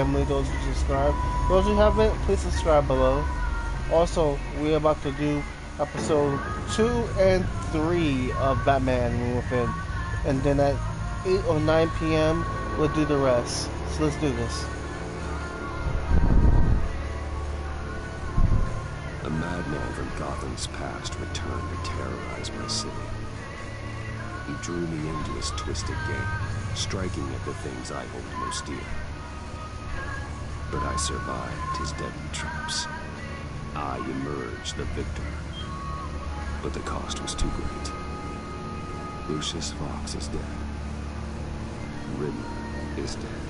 family, those who subscribe. Those who haven't, please subscribe below. Also, we're about to do episode 2 and 3 of Batman Within. And then at 8 or 9 p.m., we'll do the rest. So let's do this. A madman from Gotham's past returned to terrorize my city. He drew me into his twisted game, striking at the things I hold most dear. But I survived his deadly traps. I emerged the victor. But the cost was too great. Lucius Fox is dead. Riddler is dead.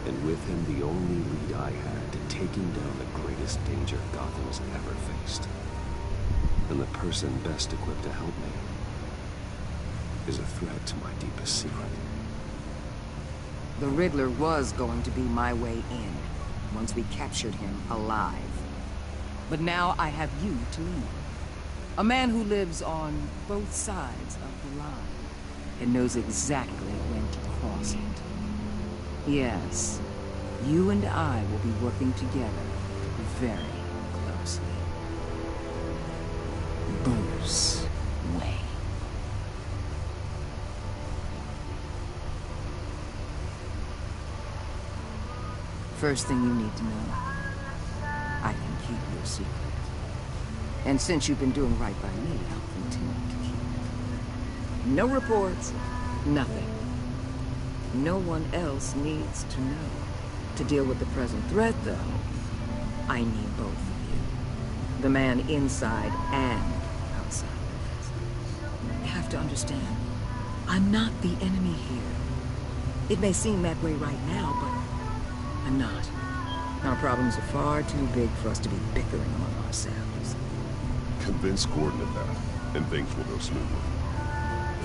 And with him the only lead I had to taking down the greatest danger Gotham has ever faced. And the person best equipped to help me is a threat to my deepest secret. The Riddler was going to be my way in, once we captured him alive. But now I have you to lead. A man who lives on both sides of the line, and knows exactly when to cross it. Yes, you and I will be working together very closely. Bruce Wayne. First thing you need to know, I can keep your secret. And since you've been doing right by me, I'll continue to keep it. No reports, nothing. No one else needs to know. To deal with the present threat, though, I need both of you. The man inside and outside. You have to understand, I'm not the enemy here. It may seem that way right now, but I'm not. Our problems are far too big for us to be bickering among ourselves. Convince Gordon of that, and things will go smoothly.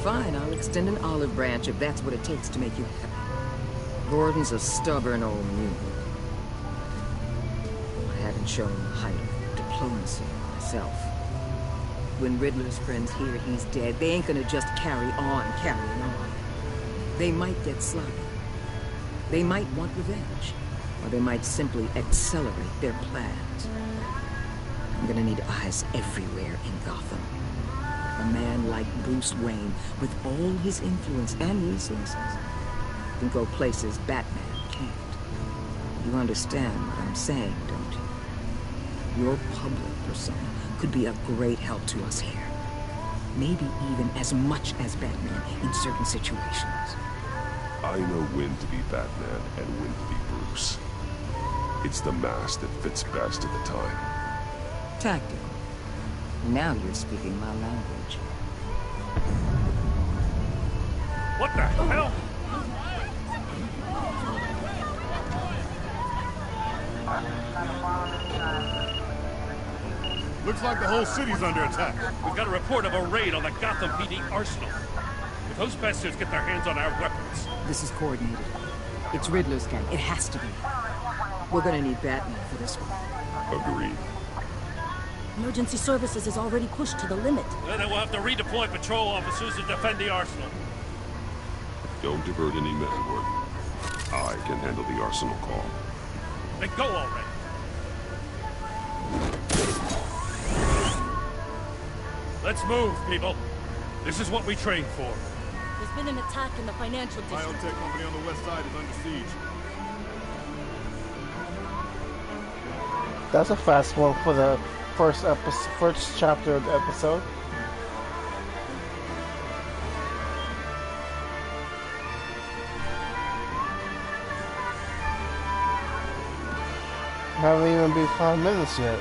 Fine, I'll extend an olive branch if that's what it takes to make you happy. Gordon's a stubborn old mutant. I haven't shown the height of diplomacy myself. When Riddler's friends hear he's dead, they ain't gonna just carrying on. They might get sloppy. They might want revenge. Or they might simply accelerate their plans. I'm gonna need eyes everywhere in Gotham. A man like Bruce Wayne, with all his influence and resources, can go places Batman can't. You understand what I'm saying, don't you? Your public persona could be a great help to us here. Maybe even as much as Batman in certain situations. I know when to be Batman and when to be Bruce. It's the mask that fits best at the time. Tactical. Now you're speaking my language. What the hell? Looks like the whole city's under attack. We've got a report of a raid on the Gotham PD arsenal. If those bastards get their hands on our weapons... This is coordinated. It's Riddler's gang. It has to be. We're gonna need Batman for this one. Agreed. Emergency services is already pushed to the limit. Then we'll have to redeploy patrol officers to defend the arsenal. Don't divert any men, Gordon. I can handle the arsenal call. Then go already. Let's move, people. This is what we trained for. There's been an attack in the financial district. Biotech company on the west side is under siege. That's a fast one for the first chapter of the episode. Haven't even been 5 minutes yet.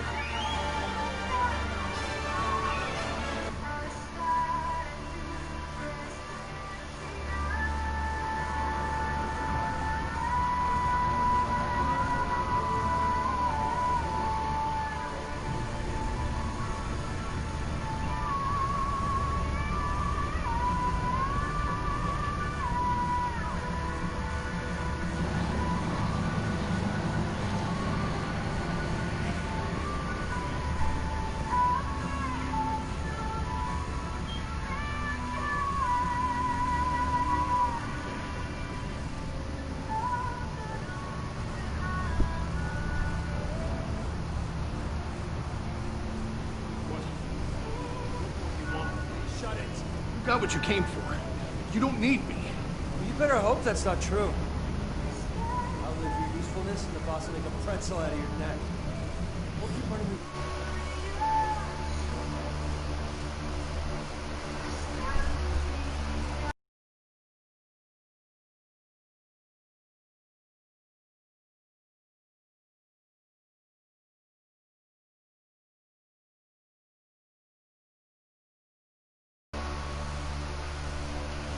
got what you came for. You don't need me. Well, you better hope that's not true. I'll live your usefulness and the boss will make a pretzel out of your neck. We'll keep running your...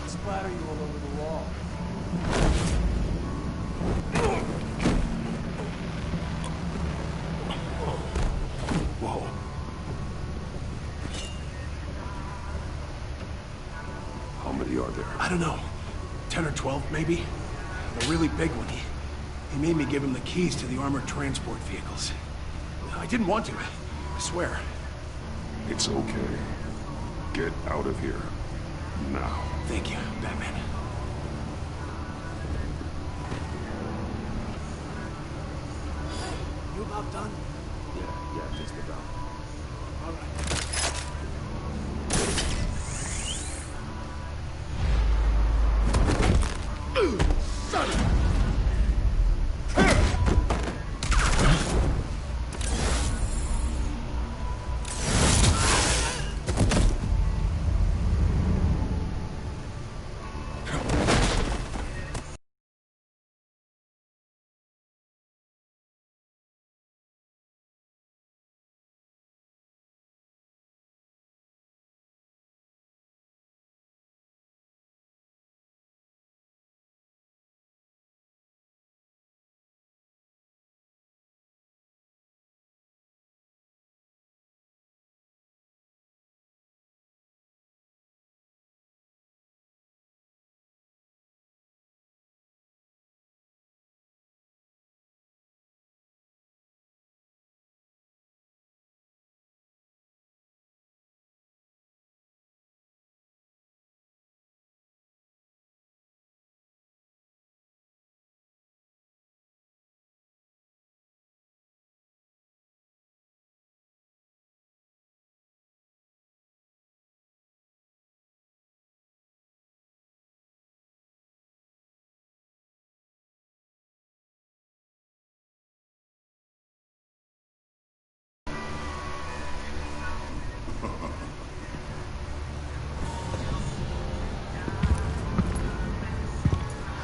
Splatter you all over the wall. Whoa. How many are there? I don't know. 10 or 12, maybe? The really big one, he made me give him the keys to the armored transport vehicles. I didn't want to, I swear. It's okay. Get out of here. Now. Thank you, Batman. You about done? Yeah, just about. All right. Son of a...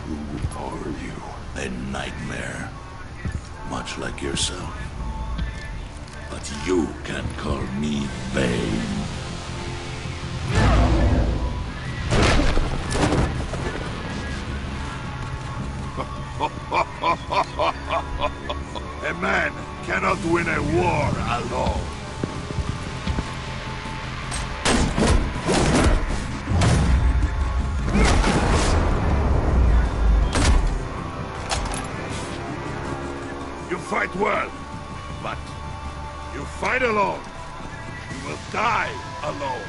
Who are you? A nightmare, much like yourself. But you can call me Bane. A man cannot win a war alone. You fight well, but you fight alone. You will die alone.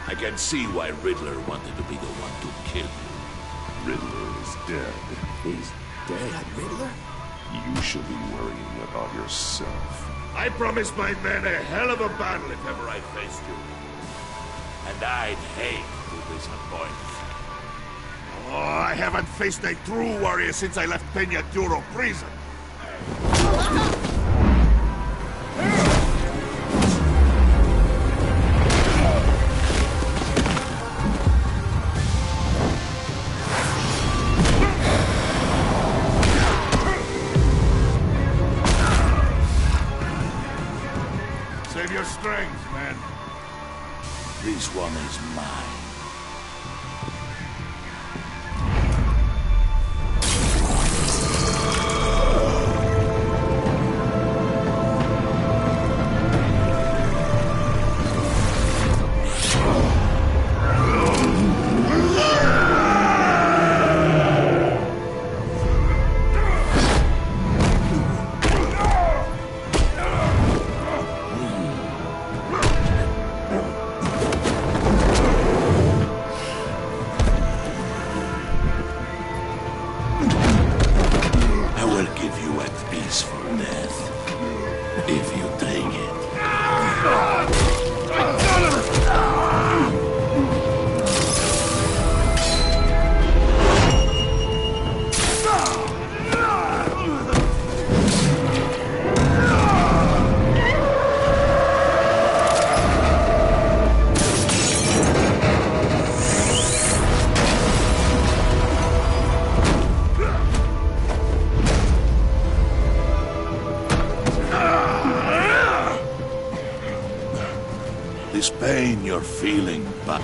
I can see why Riddler wanted to be the one to kill you. Riddler is dead. He's dead. That Riddler? You should be worrying about yourself. I promised my men a hell of a battle if ever I faced you. And I'd hate to disappoint. Oh, I haven't faced a true warrior since I left Peña Duro prison. Save your strength, man. This one is mine. This pain you're feeling, but...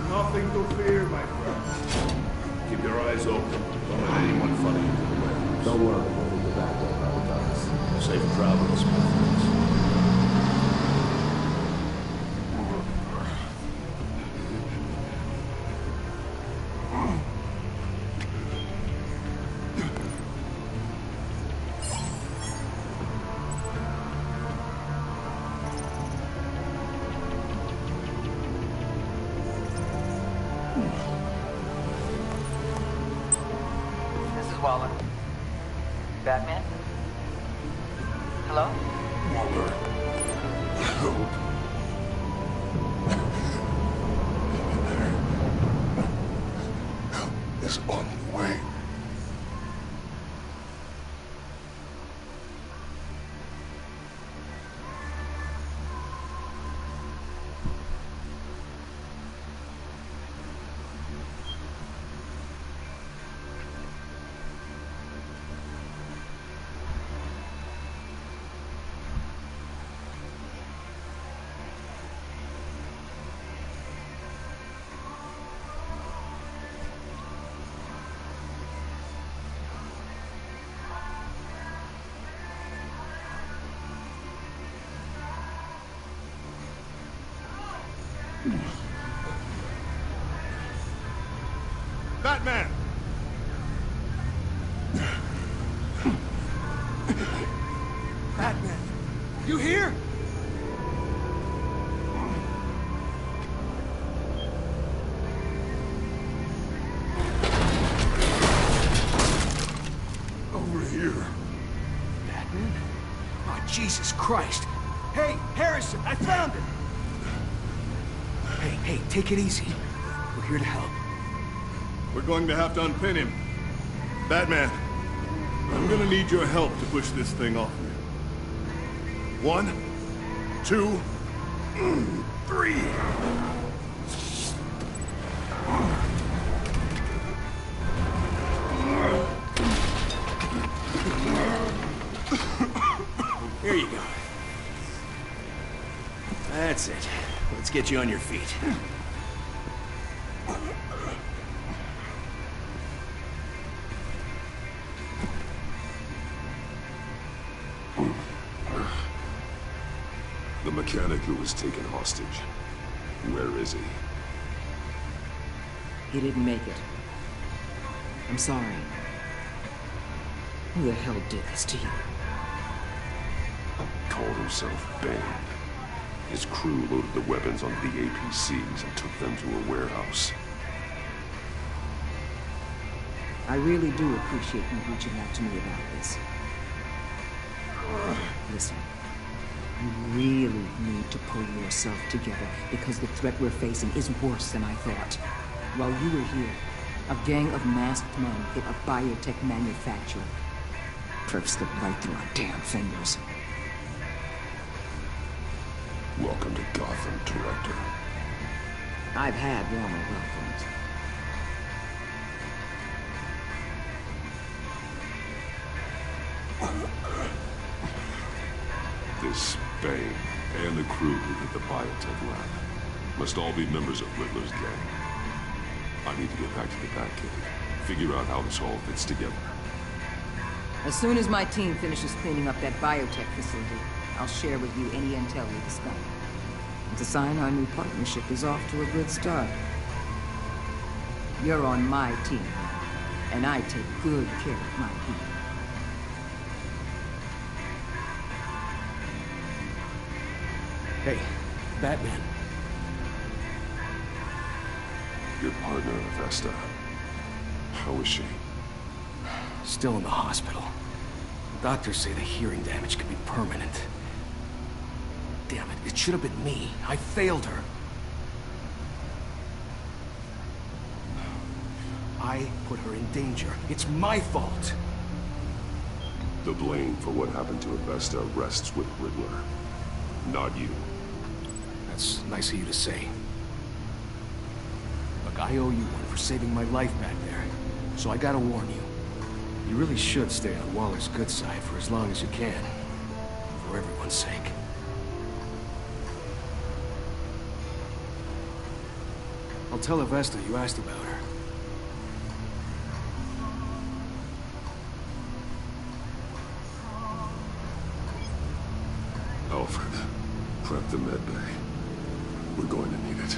Nothing to fear, my friend. Keep your eyes open. Don't let anyone funny into the warehouse. Don't worry, we'll leave the back door guys. Safe travels, my friends. This is Waller. Batman? Hello? Waller. Help. Help is on the way. Batman! Batman, you here? Over here. Batman? Oh, Jesus Christ. Hey, Harrison, I found him! Hey, take it easy. We're here to help. We're going to have to unpin him. Batman, I'm gonna need your help to push this thing off me. 1, 2, 3. Here you go. That's it. Let's get you on your feet. The mechanic who was taken hostage. Where is he? He didn't make it. I'm sorry. Who the hell did this to you? Called himself Bane. His crew loaded the weapons onto the APCs and took them to a warehouse. I really do appreciate you reaching out to me about this. Listen, you really need to pull yourself together because the threat we're facing is worse than I thought. While you were here, a gang of masked men hit a biotech manufacturer. Perp slipped right through our damn fingers. Welcome to Gotham, Director. I've had warmer welcomes. This Bane and the crew who hit the biotech lab must all be members of Riddler's gang. I need to get back to the Batcave, figure out how this all fits together. As soon as my team finishes cleaning up that biotech facility, I'll share with you any intel we discover. It's a sign our new partnership is off to a good start. You're on my team, and I take good care of my people. Hey, Batman. Your partner, Vesta. How is she? Still in the hospital. Doctors say the hearing damage could be permanent. Damn it, it should have been me. I failed her. I put her in danger. It's my fault. The blame for what happened to Avesta rests with Riddler, not you. That's nice of you to say. Look, I owe you one for saving my life back there. So I gotta warn you. You really should stay on Waller's good side for as long as you can. For everyone's sake. I'll tell Avesta you asked about her. Alfred, prep the med bay. We're going to need it.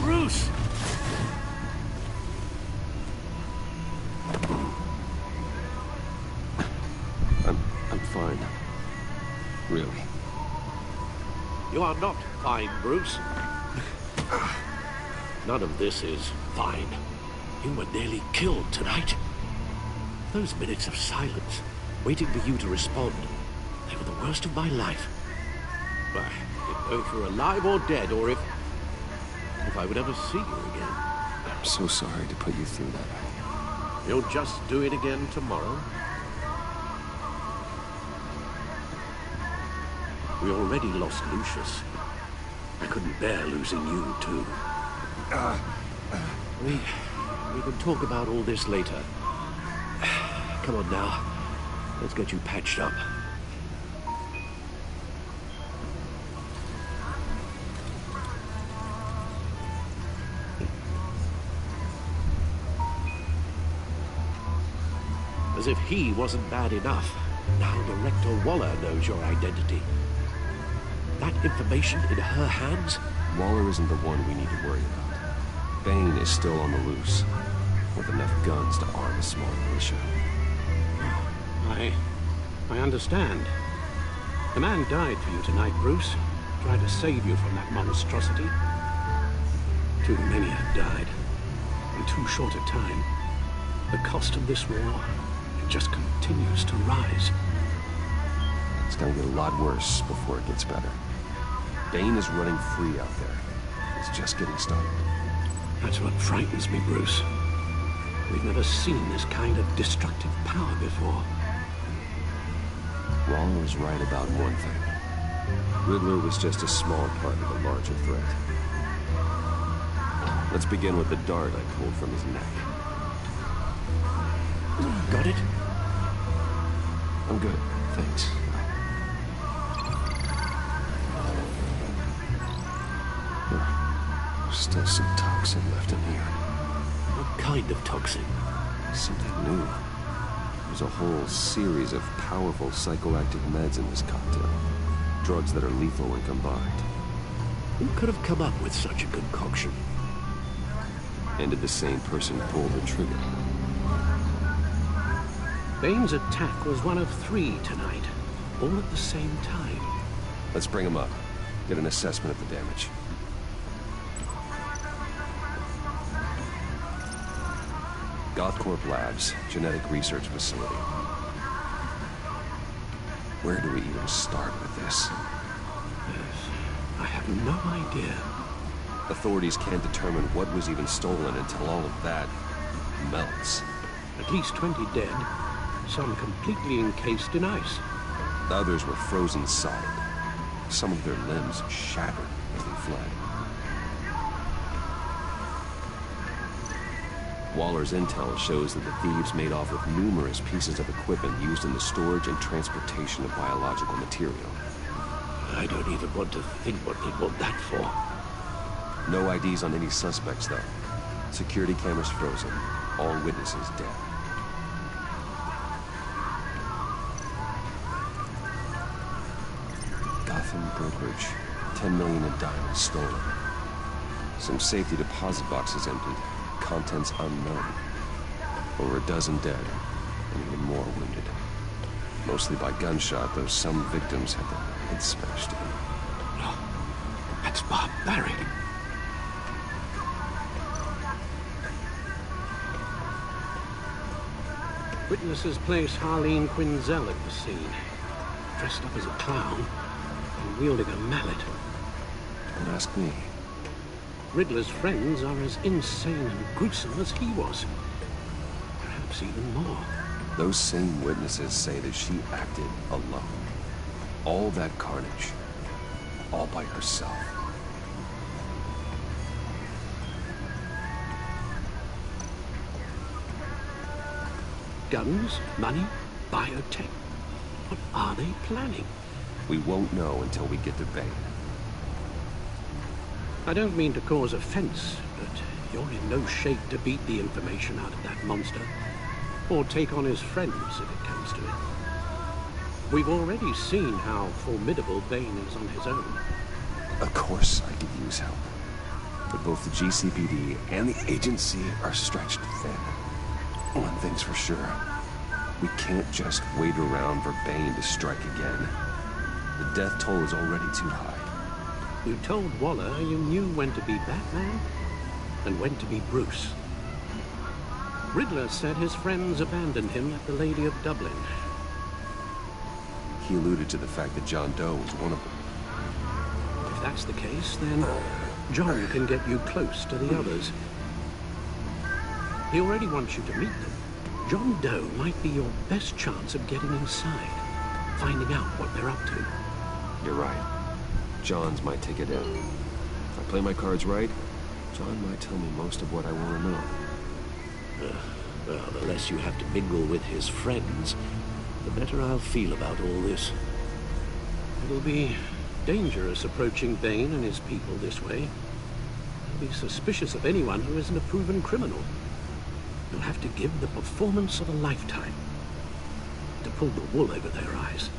Bruce! I'm fine. Really. You are not fine, Bruce. None of this is fine. You were nearly killed tonight. Those minutes of silence, waiting for you to respond, they were the worst of my life. Why, didn't know if you were alive or dead, or if I would ever see you again. I'm so sorry to put you through that. You'll just do it again tomorrow. We already lost Lucius. I couldn't bear losing you, too. We can talk about all this later. Come on now. Let's get you patched up. As if he wasn't bad enough. Now Director Waller knows your identity. That information in her hands? Waller isn't the one we need to worry about. Bane is still on the loose, with enough guns to arm a small militia. I understand. The man died for you tonight, Bruce. Tried to save you from that monstrosity. Too many have died. In too short a time. The cost of this war, it just continues to rise. It's gonna get a lot worse before it gets better. Bane is running free out there. He's just getting started. That's what frightens me, Bruce. We've never seen this kind of destructive power before. Waller was right about one thing. Riddler was just a small part of a larger threat. Let's begin with the dart I pulled from his neck. Got it? I'm good, thanks. There's still some toxin left in here. What kind of toxin? Something new. There's a whole series of powerful psychoactive meds in this cocktail. Drugs that are lethal when combined. Who could have come up with such a concoction? And did the same person pull the trigger? Bane's attack was one of 3 tonight, all at the same time. Let's bring him up. Get an assessment of the damage. Gothcorp Labs, genetic research facility. Where do we even start with this? I have no idea. Authorities can't determine what was even stolen until all of that melts. At least 20 dead, some completely encased in ice. Others were frozen solid. Some of their limbs shattered as they fled. Waller's intel shows that the thieves made off with numerous pieces of equipment used in the storage and transportation of biological material. I don't even want to think what they want that for. No IDs on any suspects, though. Security cameras frozen. All witnesses dead. Gotham brokerage. 10 million in diamonds stolen. Some safety deposit boxes emptied. Contents unknown. Over a dozen dead, and even more wounded. Mostly by gunshot, though some victims had their heads smashed in. Oh, that's barbaric. Witnesses place Harleen Quinzel at the scene, dressed up as a clown and wielding a mallet. Don't ask me. Riddler's friends are as insane and gruesome as he was. Perhaps even more. Those same witnesses say that she acted alone. All that carnage. All by herself. Guns, money, biotech. What are they planning? We won't know until we get to Bane. I don't mean to cause offense, but you're in no shape to beat the information out of that monster. Or take on his friends, if it comes to it. We've already seen how formidable Bane is on his own. Of course I could use help. But both the GCPD and the agency are stretched thin. One thing's for sure. We can't just wait around for Bane to strike again. The death toll is already too high. You told Waller you knew when to be Batman and when to be Bruce. Riddler said his friends abandoned him at the Lady of Dublin. He alluded to the fact that John Doe was one of them. If that's the case, then John can get you close to the others. He already wants you to meet them. John Doe might be your best chance of getting inside, finding out what they're up to. You're right. John's might take it in. If I play my cards right, John might tell me most of what I want to know. Well, the less you have to mingle with his friends, the better I'll feel about all this. It'll be dangerous approaching Bane and his people this way. They'll be suspicious of anyone who isn't a proven criminal. You'll have to give the performance of a lifetime to pull the wool over their eyes.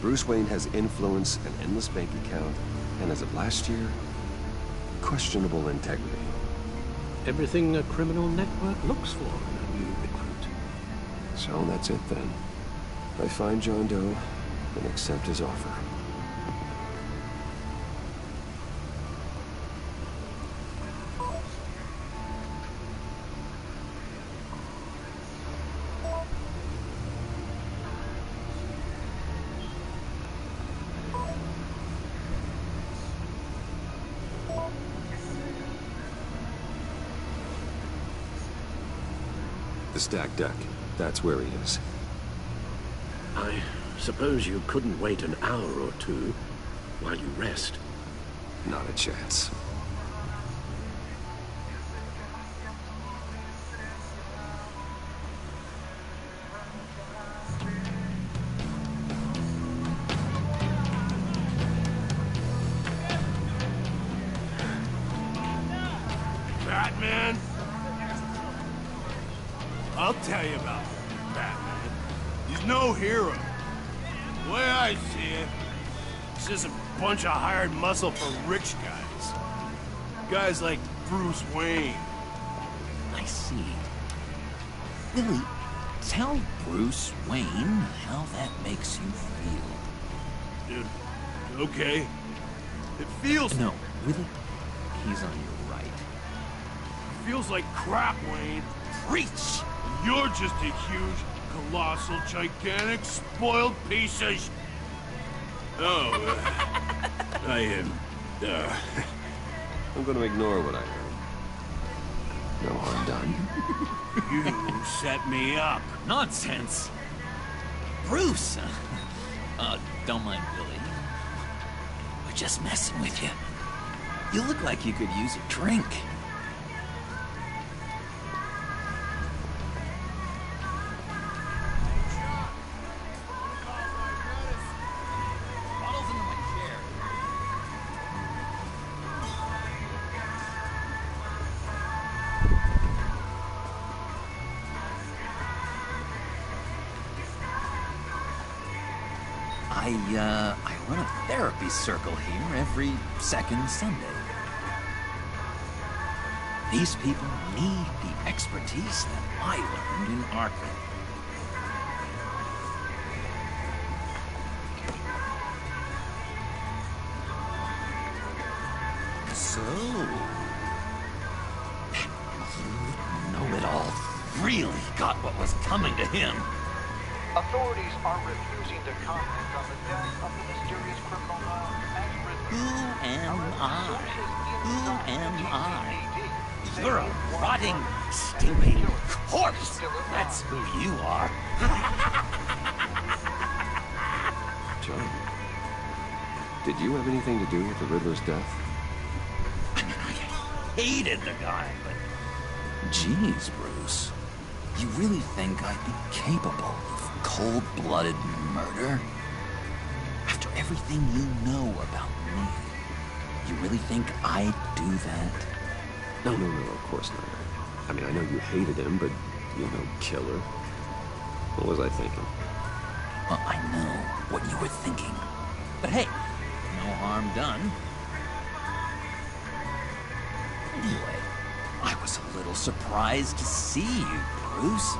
Bruce Wayne has influence, an endless bank account, and as of last year, questionable integrity. Everything a criminal network looks for in a new recruit. So that's it then. I find John Doe and accept his offer. The stacked deck. That's where he is. I suppose you couldn't wait an hour or two while you rest. Not a chance. Batman? I'll tell you about Batman. He's no hero. The way I see it, he's just a bunch of hired muscle for rich guys. Guys like Bruce Wayne. I see. Willie, tell Bruce Wayne how that makes you feel. Dude, okay. It feels... No, Willie, he's on your right. It feels like crap, Wayne. Preach! You're just a huge, colossal, gigantic, spoiled piece of Oh, I am... I'm gonna ignore what I heard. No harm done. You set me up. Nonsense! Bruce! Don't mind Billy. We're just messing with you. You look like you could use a drink. I run a therapy circle here every second Sunday. These people need the expertise that I learned in Arkham. So, know-it-all really got what was coming to him. Authorities are refusing to comment on the death of the mysterious criminal known as Riddler. Who am I? Who am I? You're a rotting, stinking corpse. That's who you are. John, did you have anything to do with the Riddler's death? I mean, I hated the guy, but... Jeez, Bruce. You really think I'd be capable of cold-blooded murder? After everything you know about me, you really think I'd do that? No, of course not. I mean, I know you hated him, but you're no killer. What was I thinking? Well, I know what you were thinking. But hey, no harm done. Anyway, I was a little surprised to see you, Bruce.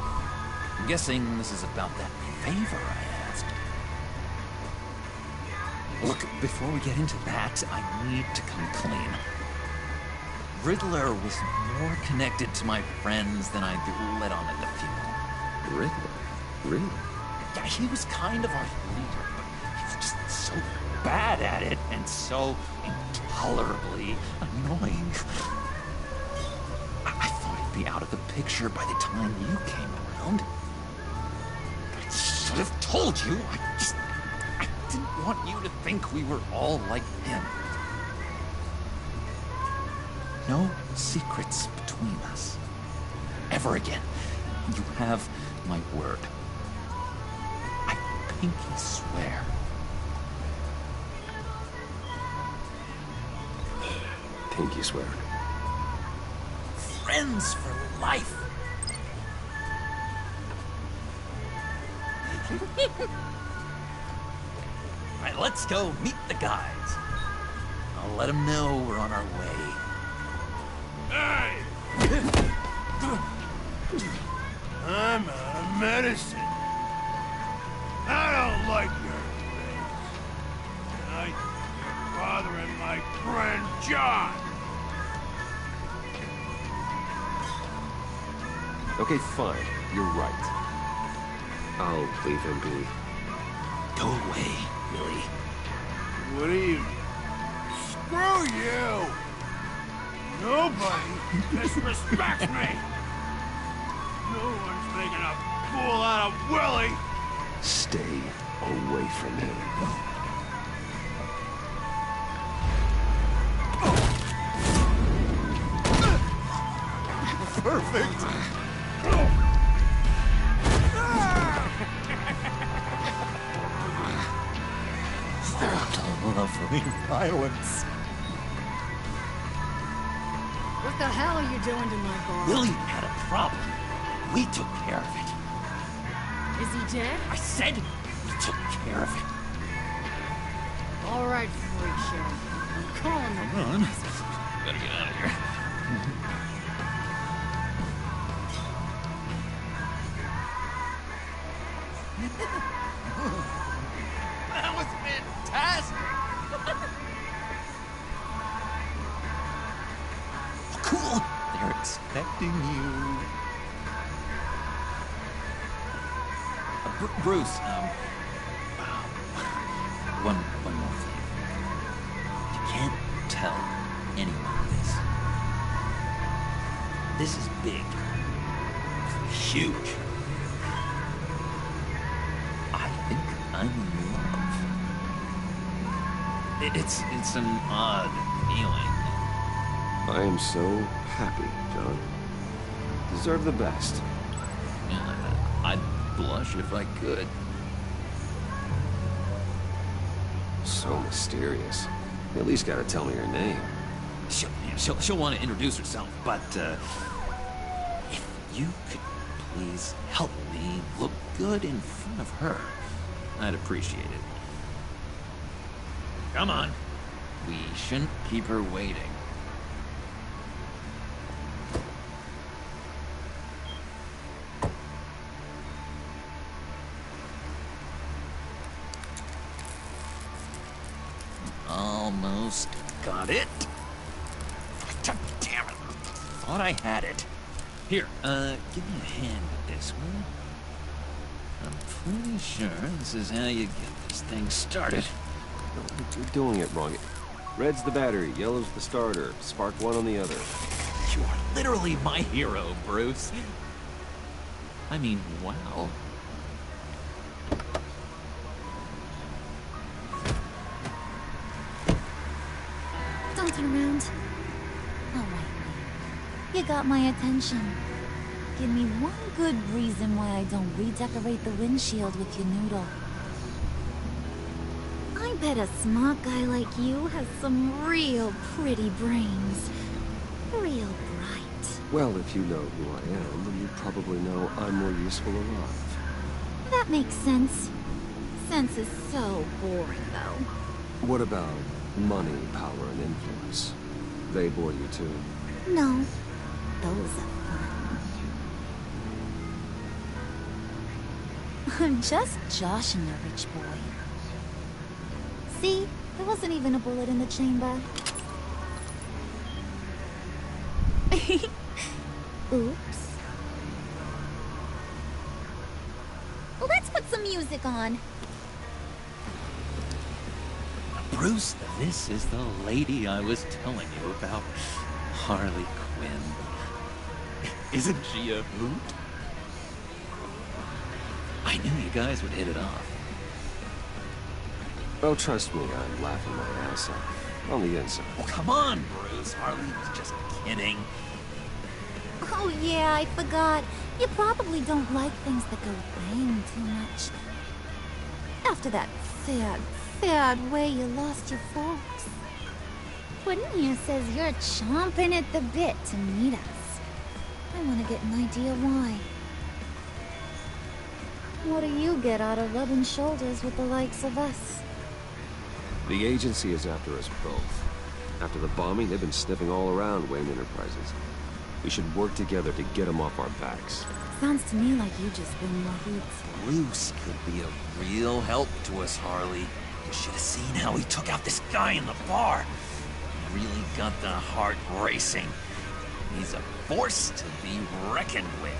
I'm guessing this is about that favor I asked. Look, before we get into that, I need to come clean. Riddler was more connected to my friends than I'd let on at the funeral. Riddler? Really? Yeah, he was kind of our leader, but he was just so bad at it and so intolerably annoying. I thought he'd be out of the picture by the time you came around. I should have told you. I didn't want you to think we were all like him. No secrets between us. Ever again. You have my word. I pinky swear. Pinky swear. Friends for life. All right, let's go meet the guys. I'll let them know we're on our way. Hey! I'm out of medicine. I don't like your face. Tonight, your father and my friend John. Okay, fine. You're right. I'll leave him be. Go away, Billy. What do you... Screw you! Nobody disrespects me! No one's making a fool out of Willie! Stay away from him. Perfect! Lovely violence. What the hell are you doing to my bar? Willie had a problem. We took care of it. Is he dead? I said we took care of it. All right, freak show. I'm calling the... Come on. Better get out of here. That was fantastic. Cool. They're expecting you. Bruce, one more thing. You can't tell anyone this. This is big. Huge. I think I'm in love. It's an odd feeling. I am so happy, John. Deserve the best. I'd blush if I could. So mysterious. You at least gotta tell me your name. She'll want to introduce herself, but if you could please help me look good in front of her, I'd appreciate it. Come on. We shouldn't keep her waiting. Almost got it. Damn it. Thought I had it. Here, give me a hand with this, will you? I'm pretty sure this is how you get this thing started. You're doing it wrong. Red's the battery, yellow's the starter. Spark one on the other. You are literally my hero, Bruce. I mean, wow. Don't turn around. All right, you got my attention. Give me one good reason why I don't redecorate the windshield with your noodle. I bet a smart guy like you has some real pretty brains. Real bright. Well, if you know who I am, then you probably know I'm more useful alive. That makes sense. Sense is so boring, though. What about money, power, and influence? They bore you too? No, those are fun. I'm just joshing a rich boy. See? There wasn't even a bullet in the chamber. Oops. Let's put some music on. Bruce, this is the lady I was telling you about. Harley Quinn. Isn't she a hoot? I knew you guys would hit it off. Oh, trust me, I'm laughing my ass off. On the inside. Oh, come on, Bruce. Harley was just kidding. Oh yeah, I forgot. You probably don't like things that go bang too much. After that sad way you lost your folks. Puddin' here says you're chomping at the bit to meet us. I want to get an idea why. What do you get out of rubbing shoulders with the likes of us? The agency is after us both. After the bombing, they've been sniffing all around Wayne Enterprises. We should work together to get them off our backs. Sounds to me like you just win more hoots. Bruce could be a real help to us, Harley. You should have seen how he took out this guy in the bar. He really got the heart racing. He's a force to be reckoned with.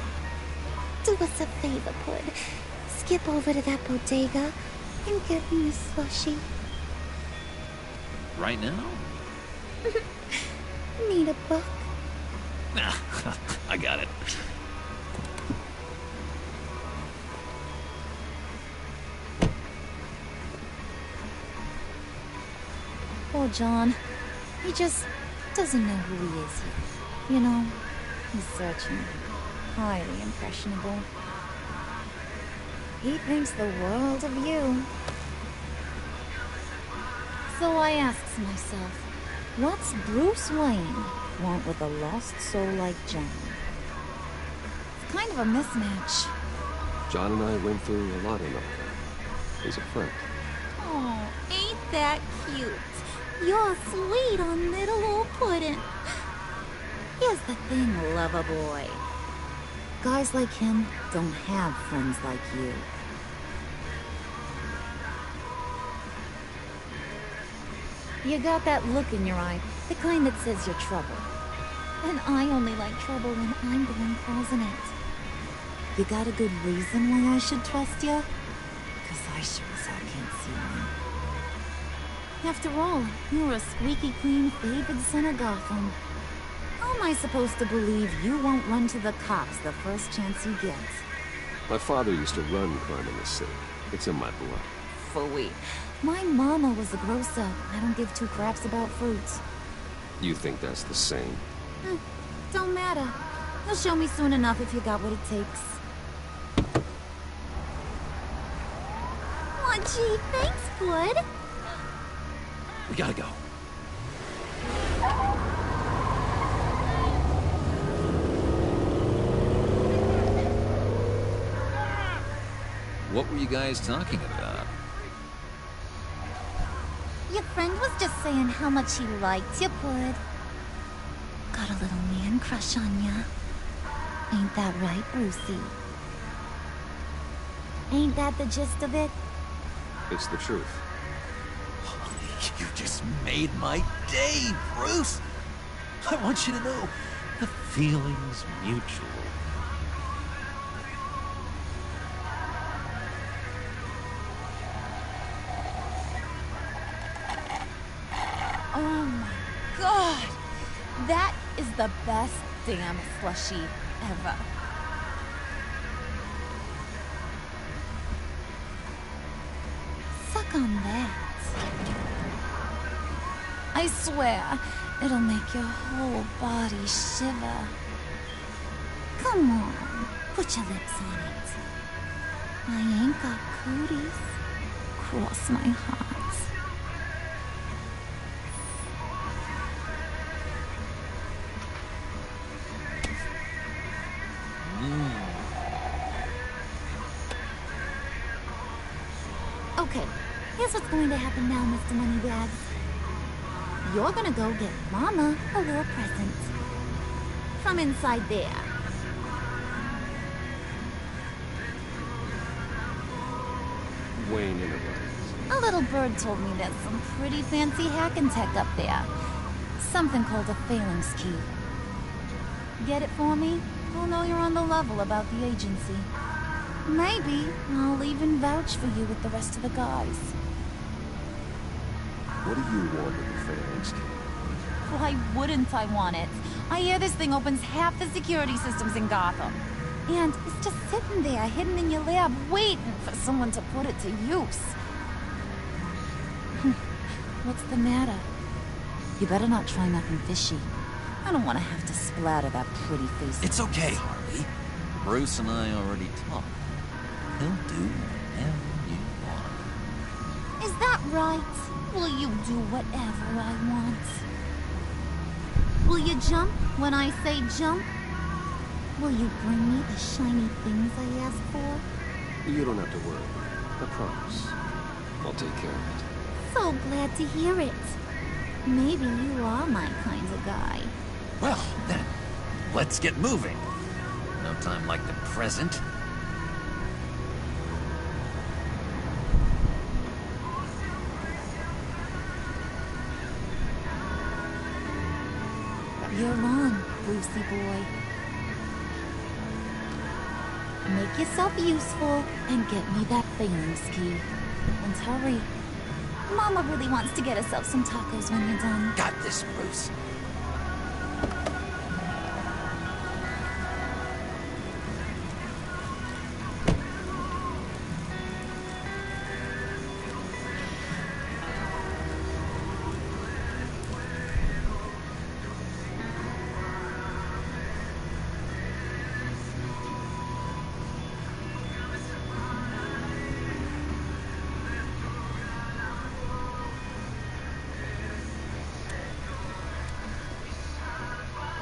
Do us a favor, Pud. Skip over to that bodega and get me a slushie. Right now? Need a buck? I got it. Poor John. He just doesn't know who he is yet. You know, he's searching. Highly impressionable. He thinks the world of you. So I asks myself, what's Bruce Wayne want with a lost soul like John? It's kind of a mismatch. John and I went through a lot in our time. He's a friend. Oh, ain't that cute? You're sweet on little old Puddin'. Here's the thing, lover boy. Guys like him don't have friends like you. You got that look in your eye, the kind that says you're trouble. And I only like trouble when I'm the one causing it. You got a good reason why I should trust you? 'Cause I sure as hell can't see one. After all, you're a squeaky clean favored son of Gotham. How am I supposed to believe you won't run to the cops the first chance you get? My father used to run crime in the city. It's in my blood. Phooey. My mama was a grocer. I don't give two craps about fruits. You think that's the same? Don't matter. You'll show me soon enough if you got what it takes. Aw, gee, thanks, Bud. We gotta go. What were you guys talking about? Your friend saying how much he liked you, bud. Got a little man crush on ya. Ain't that right, Brucey? Ain't that the gist of it? It's the truth. You just made my day, Bruce! I want you to know, the feeling's mutual. Oh my god! That is the best damn slushie ever. Suck on that. I swear, it'll make your whole body shiver. Come on, put your lips on it. I ain't got cooties. Cross my heart. Okay, here's what's going to happen now, Mr. Moneybags. You're gonna go get Mama a little present. From inside there. Wayne interrupts. A little bird told me there's some pretty fancy hacking tech up there. Something called a phalanx key. Get it for me? I'll know you're on the level about the agency. Maybe I'll even vouch for you with the rest of the guys. What do you want with the phalanx key? Why wouldn't I want it? I hear this thing opens half the security systems in Gotham. And it's just sitting there, hidden in your lab, waiting for someone to put it to use. What's the matter? You better not try nothing fishy. I don't want to have to splatter that pretty face. It's okay, Harley. Bruce and I already talked. He'll do whatever you want. Is that right? Will you do whatever I want? Will you jump when I say jump? Will you bring me the shiny things I ask for? You don't have to worry. I promise. I'll take care of it. So glad to hear it. Maybe you are my kind of guy. Well, then, let's get moving. No time like the present. You're on, Brucey boy. Make yourself useful and get me that phalanx key. And hurry. Mama really wants to get herself some tacos when you're done. Got this, Bruce.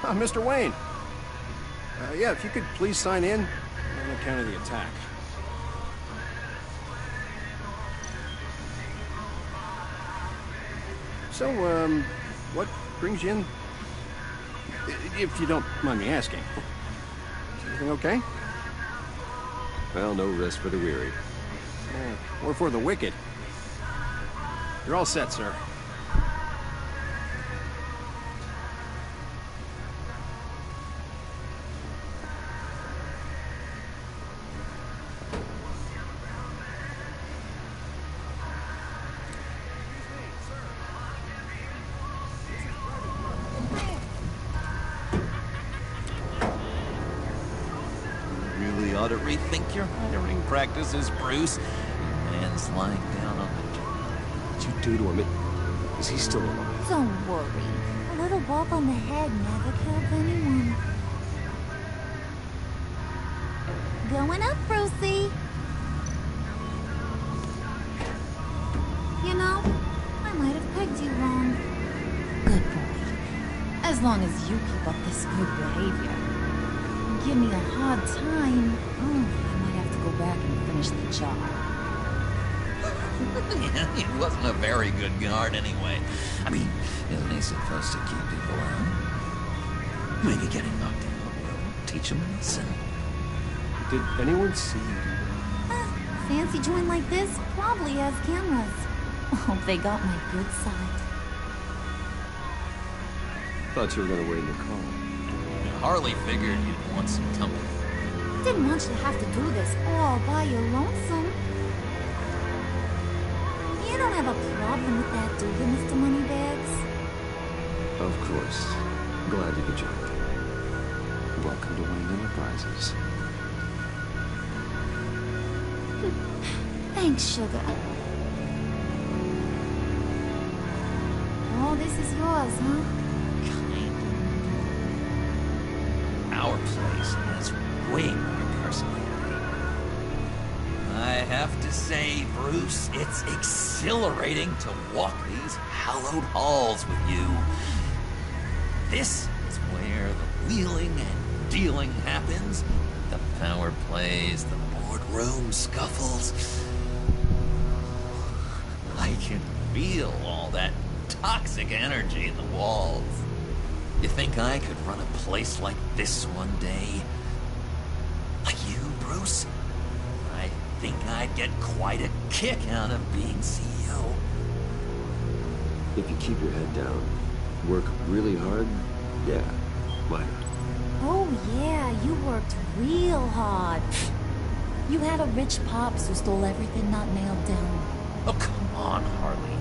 Mr. Wayne. Yeah, if you could please sign in on account of the attack. So, what brings you in? If you don't mind me asking. Is everything okay? Well, no rest for the weary. Or for the wicked. You're all set, sir. Ought to rethink your hiring practices, Bruce. Your man's lying down on the job. What'd you do to him? Is he still alive? Don't worry. A little bump on the head never killed anyone. Going up, Brucey. You know, I might have pegged you wrong. Good boy. As long as you keep up this good behavior. Give me a hard time, I might have to go back and finish the job. Yeah, he wasn't a very good guard anyway. I mean, isn't he supposed to keep people out? Maybe getting knocked out will teach him a lesson. Did anyone see you do Fancy joint like this probably has cameras. Hope they got my good side. Thought you were gonna wait in the car. Harley figured you'd want some company. Didn't want you to have to do this all by your lonesome. You don't have a problem with that, do you, Mr. Moneybags? Of course. Glad you could join. Welcome to Wayne Enterprises. Thanks, sugar. Oh, this is yours, huh? Our place has way more personality. I have to say, Bruce, it's exhilarating to walk these hallowed halls with you. This is where the wheeling and dealing happens. The power plays, the boardroom scuffles. I can feel all that toxic energy in the walls. You think I could run a place like this one day? Like you, Bruce? I think I'd get quite a kick out of being CEO. If you keep your head down, work really hard, yeah, why not? Oh, yeah, you worked real hard. You had a rich pops who stole everything not nailed down. Oh, come on, Harley.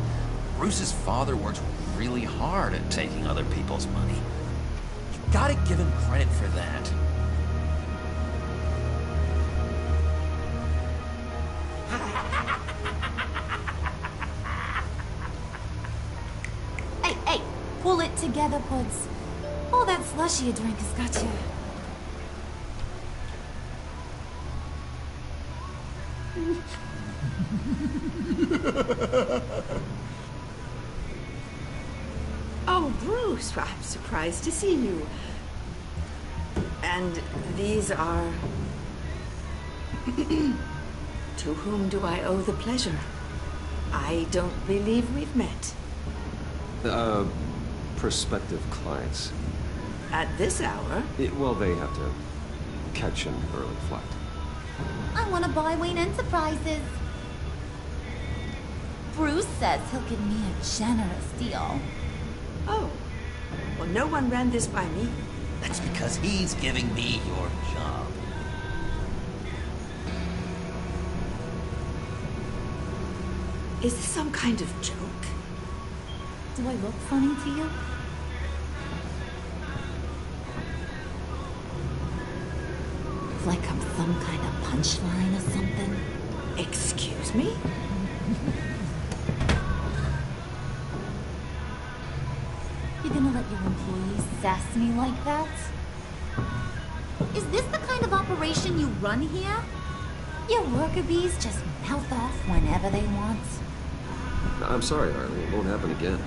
Bruce's father worked really hard at taking other people's money. You gotta give him credit for that. Hey, pull it together, Puds. All that slushy you drink has got you. Oh, Bruce, I'm surprised to see you. And these are... To whom do I owe the pleasure? I don't believe we've met. Prospective clients. At this hour? Well, they have to catch an early flight. I want to buy Wayne Enterprises. Bruce says he'll give me a generous deal. Oh. Well, no one ran this by me. That's because he's giving me your job. Is this some kind of joke? Do I look funny to you? Like I'm some kind of punchline or something? Excuse me? You gonna let your employees sass me like that? Is this the kind of operation you run here? Your worker bees just mouth off whenever they want. I'm sorry, Harley. It won't happen again.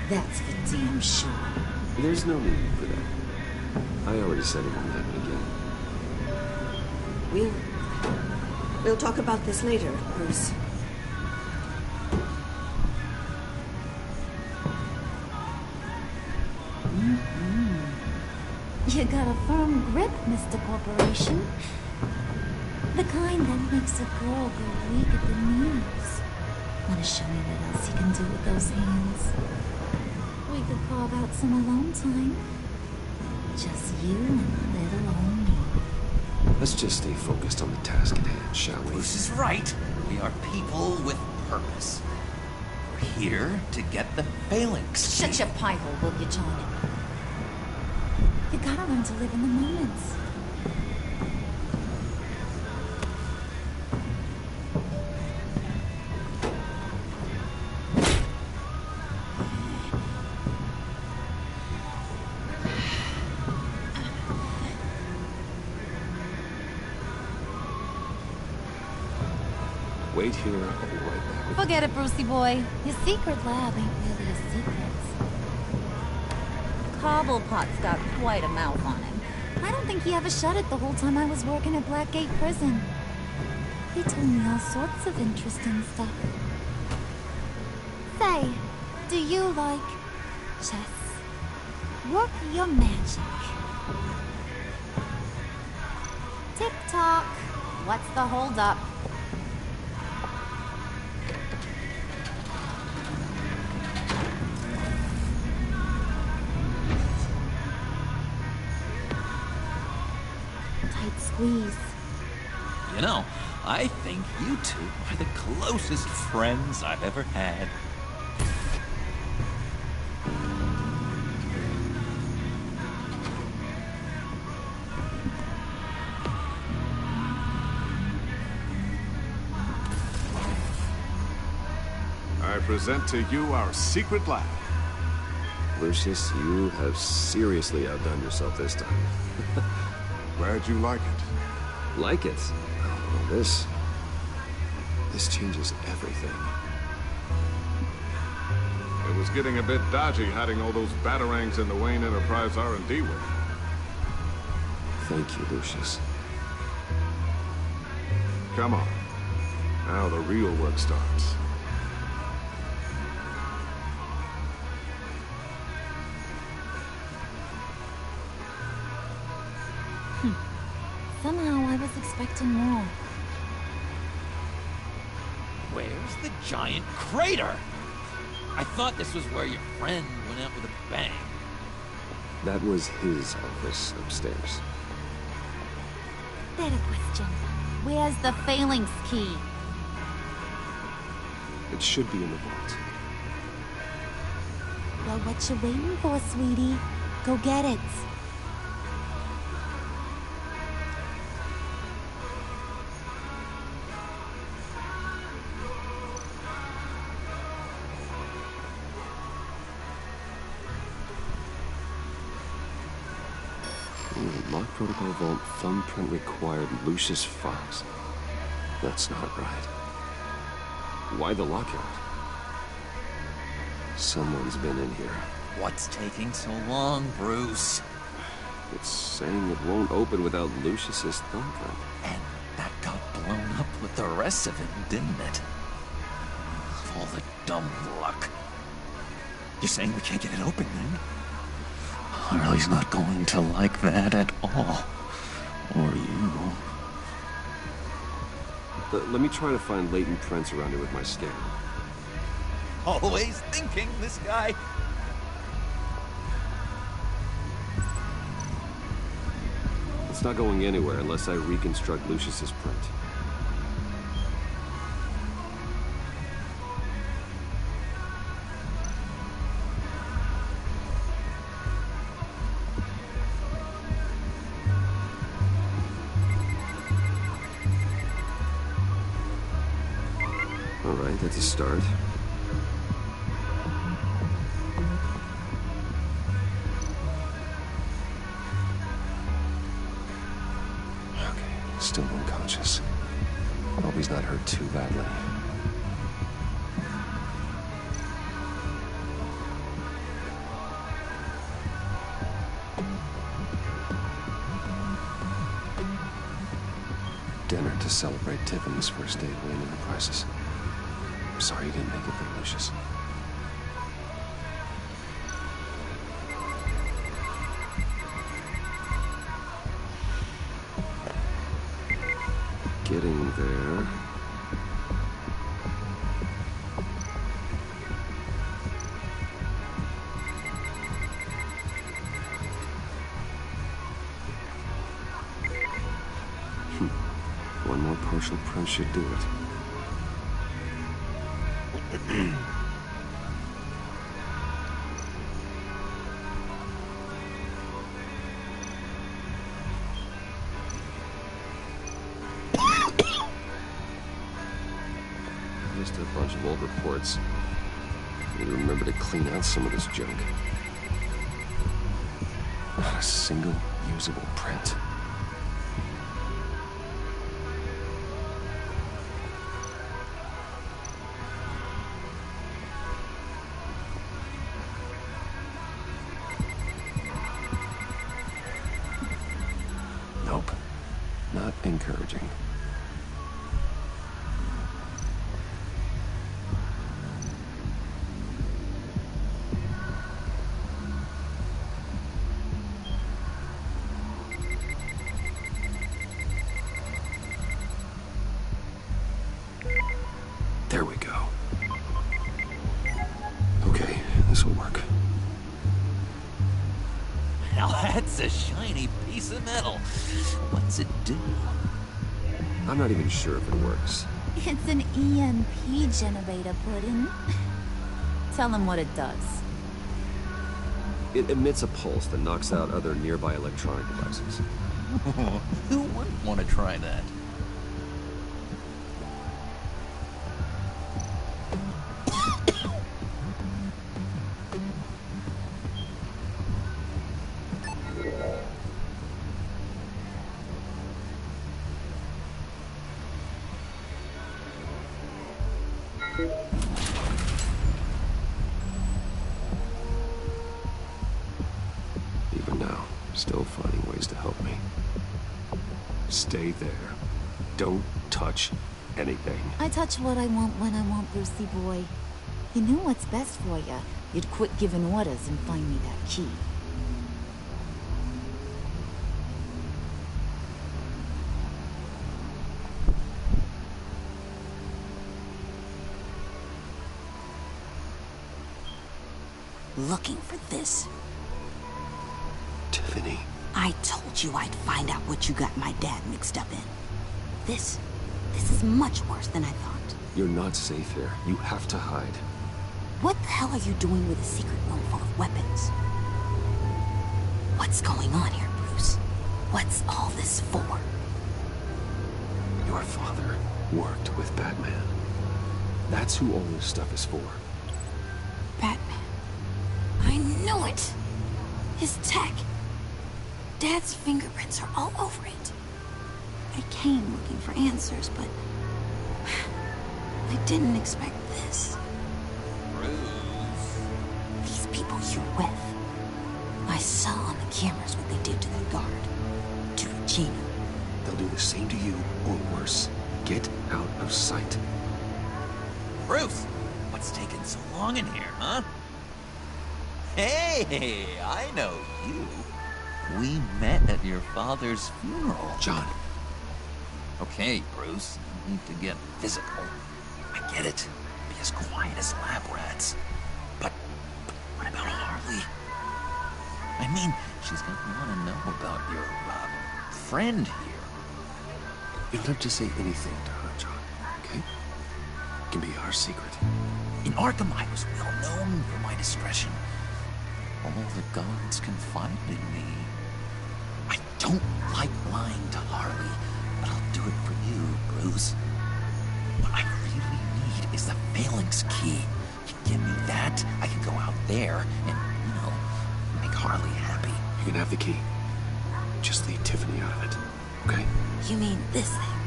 That's for damn sure. There's no need for that. I already said it won't happen again. We'll talk about this later, Bruce. You got a firm grip, Mr. Corporation. The kind that makes a girl go weak at the knees. Wanna show me what else you can do with those hands? We could carve out some alone time. Just you and little old me. Let's just stay focused on the task at hand, shall we? Bruce is right. We are people with purpose. We're here to get the phalanx. Shut your pie hole, will you, Johnny? You gotta learn to live in the moments. Wait here, I'll be right back. Forget it, Brucey boy. Your secret lab ain't really a secret. Cobblepot's got quite a mouth on him. I don't think he ever shut it the whole time I was working at Blackgate Prison. He told me all sorts of interesting stuff. Say, do you like chess? Work your magic. Tick-tock. What's the holdup? Tight squeeze. You know, I think you two are the closest friends I've ever had. I present to you our secret lab. Lucius, you have seriously outdone yourself this time. Glad you like it. Like it? Oh, this changes everything. It was getting a bit dodgy hiding all those batarangs in the Wayne Enterprise R&D wing. Thank you, Lucius. Come on. Now the real work starts. Somehow I was expecting more. Where's the giant crater? I thought this was where your friend went out with a bang. That was his office upstairs. Better question. Where's the phalanx key? It should be in the vault. Well, what you waiting for, sweetie? Go get it. Lock protocol vault thumbprint required Lucius Fox. That's not right. Why the lockout? Someone's been in here. What's taking so long, Bruce? It's saying it won't open without Lucius's thumbprint. And that got blown up with the rest of it, didn't it? All the dumb luck. You're saying we can't get it open, then? Harley's not going to like that at all. Or you. Let me try to find latent prints around here with my scanner. Always thinking, this guy. It's not going anywhere unless I reconstruct Lucius's print. All right, that's a start. Still unconscious. Hope he's not hurt too badly. Dinner to celebrate Tiffany's first day at Wayne Enterprises. I'm sorry you didn't make it there, Lucius. Getting there. One more partial print should do it. Just a bunch of old reports. Need to remember to clean out some of this junk. Not a single usable print. encouraging. There we go. Okay, this will work. Now that's a shiny piece of metal. What's it do? I'm not even sure if it works. It's an EMP generator, Puddin'. Tell him what it does. It emits a pulse that knocks out other nearby electronic devices. Who wouldn't want to try that? Even now, still finding ways to help me. Stay there. Don't touch anything. I touch what I want when I want, Brucey boy. You know what's best for you. You'd quit giving orders and find me that key. Looking for this. Tiffany. I told you I'd find out what you got my dad mixed up in. This is much worse than I thought. You're not safe here. You have to hide. What the hell are you doing with a secret room full of weapons? What's going on here, Bruce? What's all this for? Your father worked with Batman. That's who all this stuff is for. Batman. I knew it! His tech. Dad's fingerprints are all over it. I came looking for answers, but I didn't expect this. Bruce. These people you're with. I saw on the cameras what they did to that guard. To Regina. They'll do the same to you, or worse. Get out of sight. Bruce, what's taking so long in here, huh? Hey, I know you. We met at your father's funeral. John. Okay, Bruce, you need to get physical. I get it. Be as quiet as lab rats. But what about Harley? I mean, she's gonna want to know about your, friend here. You don't have to say anything to her, John, okay? It can be our secret. In Arkham, I was well known for my discretion. All the guards confided in me. I don't like lying to Harley, but I'll do it for you, Bruce. What I really need is the phalanx key. You give me that, I can go out there and, make Harley happy. You can have the key. Just leave Tiffany out of it, okay? You mean this thing?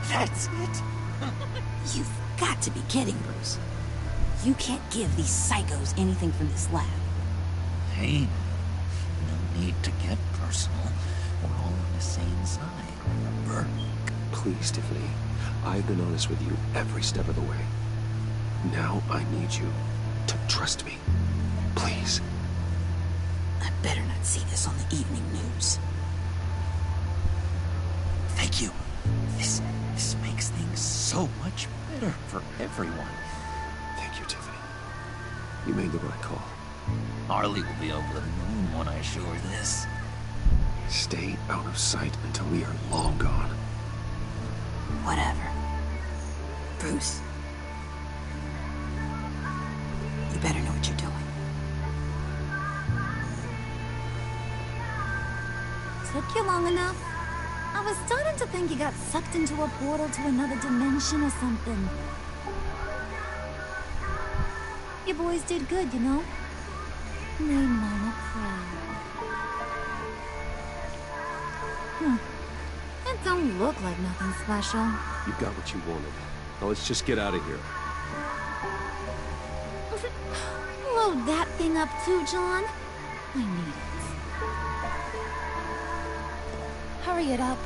That's it? You've got to be kidding, Bruce. You can't give these psychos anything from this lab. Hey, no need to get personal. We're all on the same side, remember? Please, Tiffany. I've been honest with you every step of the way. Now I need you to trust me. Please. I better not see this on the evening news. Thank you. This makes things so much better for everyone. Thank you, Tiffany. You made the right call. Harley will be over the moon when I show her this. Stay out of sight until we are long gone. Whatever. Bruce. You better know what you're doing. Took you long enough? I was starting to think you got sucked into a portal to another dimension or something. You boys did good, you know? Made Mama proud. It don't look like nothing special. You got what you wanted. Now let's just get out of here. Load that thing up too, John. I need it. Hurry it up.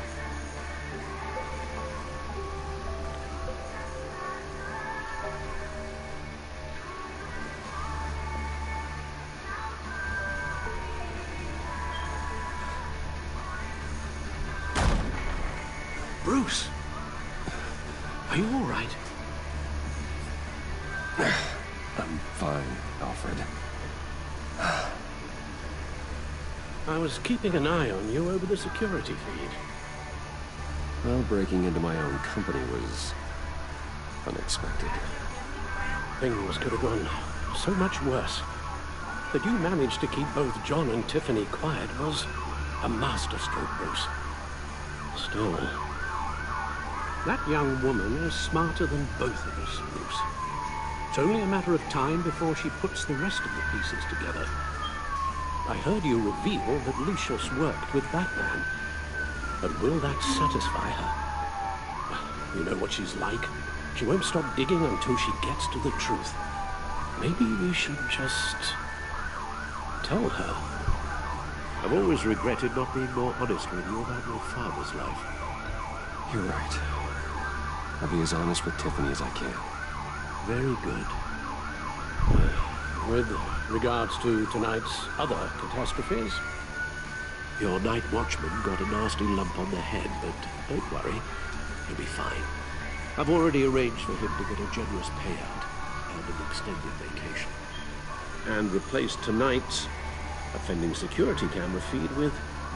Bruce! Are you all right? I'm fine, Alfred. I was keeping an eye on you over the security feed. Well, breaking into my own company was unexpected. Things could have gone so much worse. That you managed to keep both John and Tiffany quiet was a masterstroke, Bruce. Still, that young woman is smarter than both of us, Bruce. It's only a matter of time before she puts the rest of the pieces together. I heard you reveal that Lucius worked with Batman. But will that satisfy her? You know what she's like. She won't stop digging until she gets to the truth. Maybe we should just tell her. I've always regretted not being more honest with you about your father's life. You're right. I'll be as honest with Tiffany as I can. Very good. With regards to tonight's other catastrophes, your night watchman got a nasty lump on the head, but don't worry, he'll be fine. I've already arranged for him to get a generous payout and an extended vacation. And replaced tonight's offending security camera feed with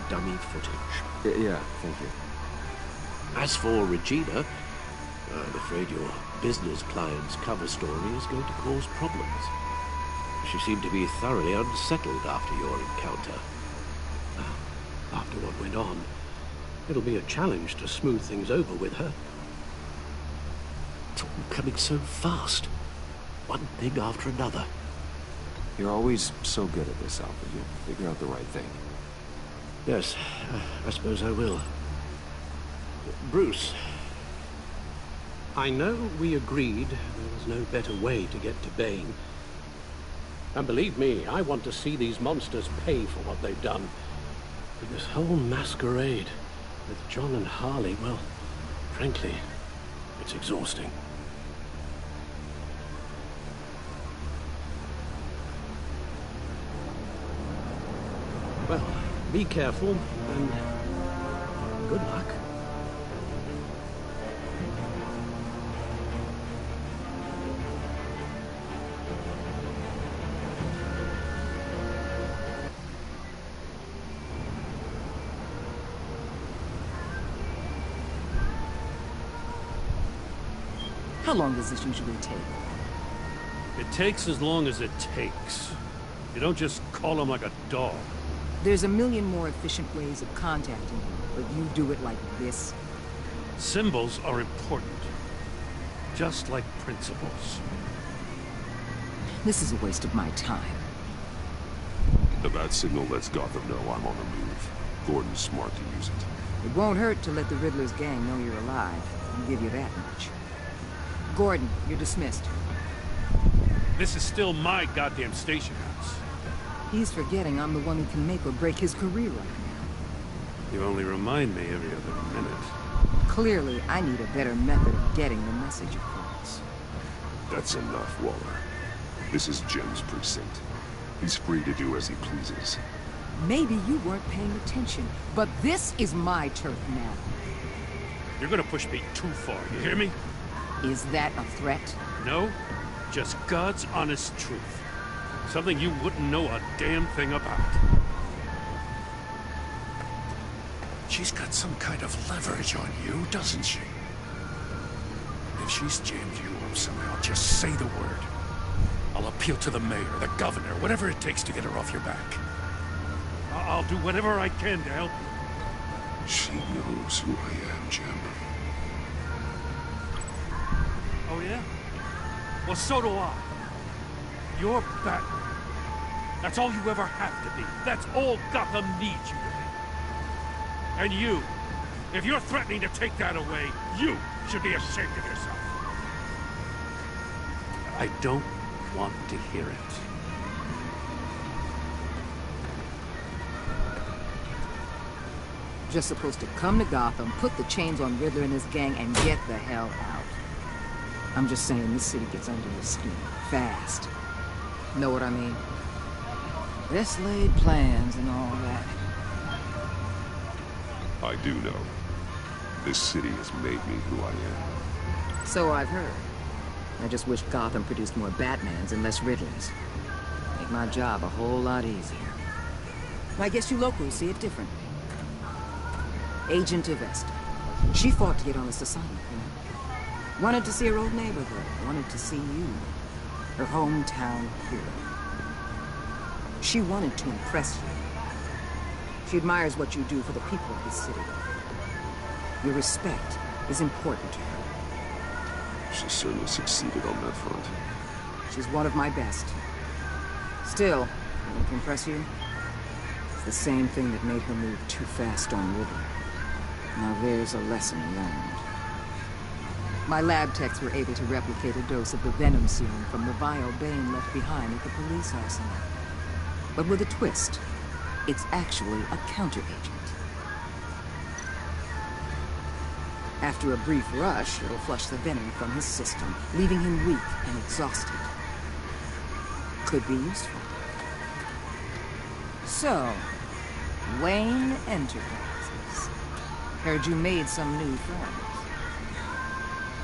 dummy footage. Yeah, thank you. As for Regina, I'm afraid your business client's cover story is going to cause problems. She seemed to be thoroughly unsettled after your encounter. After what went on, it'll be a challenge to smooth things over with her. It's all coming so fast. One thing after another. You're always so good at this, Alfred. You figure out the right thing. Yes, I suppose I will. Bruce, I know we agreed there was no better way to get to Bane. And believe me, I want to see these monsters pay for what they've done. But this whole masquerade with John and Harley, well, frankly, it's exhausting. Well, be careful, and good luck. How long does this usually take? It takes as long as it takes. You don't just call him like a dog. There's a million more efficient ways of contacting you, but you do it like this? Symbols are important. Just like principles. This is a waste of my time. The bat signal lets Gotham know I'm on the move. Gordon's smart to use it. It won't hurt to let the Riddler's gang know you're alive. I'll give you that much. Gordon, you're dismissed. This is still my goddamn station house. He's forgetting I'm the one who can make or break his career right now. You only remind me every other minute. Clearly, I need a better method of getting the message across. That's enough, Waller. This is Jim's precinct. He's free to do as he pleases. Maybe you weren't paying attention, but this is my turf now. You're gonna push me too far, you hear me? Is that a threat? No, just God's honest truth. Something you wouldn't know a damn thing about. She's got some kind of leverage on you, doesn't she? If she's jammed you up somehow, just say the word. I'll appeal to the mayor, the governor, whatever it takes to get her off your back. I'll do whatever I can to help you. She knows who I am, Jim. Oh, yeah? Well, so do I. You're Batman. That's all you ever have to be. That's all Gotham needs you to be. And you, if you're threatening to take that away, you should be ashamed of yourself. I don't want to hear it. Just supposed to come to Gotham, put the chains on Riddler and his gang, and get the hell out. I'm just saying this city gets under his skin fast. Know what I mean? Best laid plans and all that. I do know. This city has made me who I am. So I've heard. I just wish Gotham produced more Batmans and less Riddlers. Make my job a whole lot easier. I guess you locals see it differently. Agent Avesta. She fought to get on this assignment, you know? Wanted to see her old neighborhood. Wanted to see you. Her hometown hero. She wanted to impress you. She admires what you do for the people of this city. Your respect is important to her. She certainly succeeded on that front. She's one of my best. Still, want to impress you? It's the same thing that made her move too fast on Riddler. Now there's a lesson learned. My lab techs were able to replicate a dose of the venom serum from the vial Bane left behind at the police arsenal. But with a twist. It's actually a counter-agent. After a brief rush, it'll flush the venom from his system, leaving him weak and exhausted. Could be useful. So, Wayne Enterprises. Heard you made some new friends.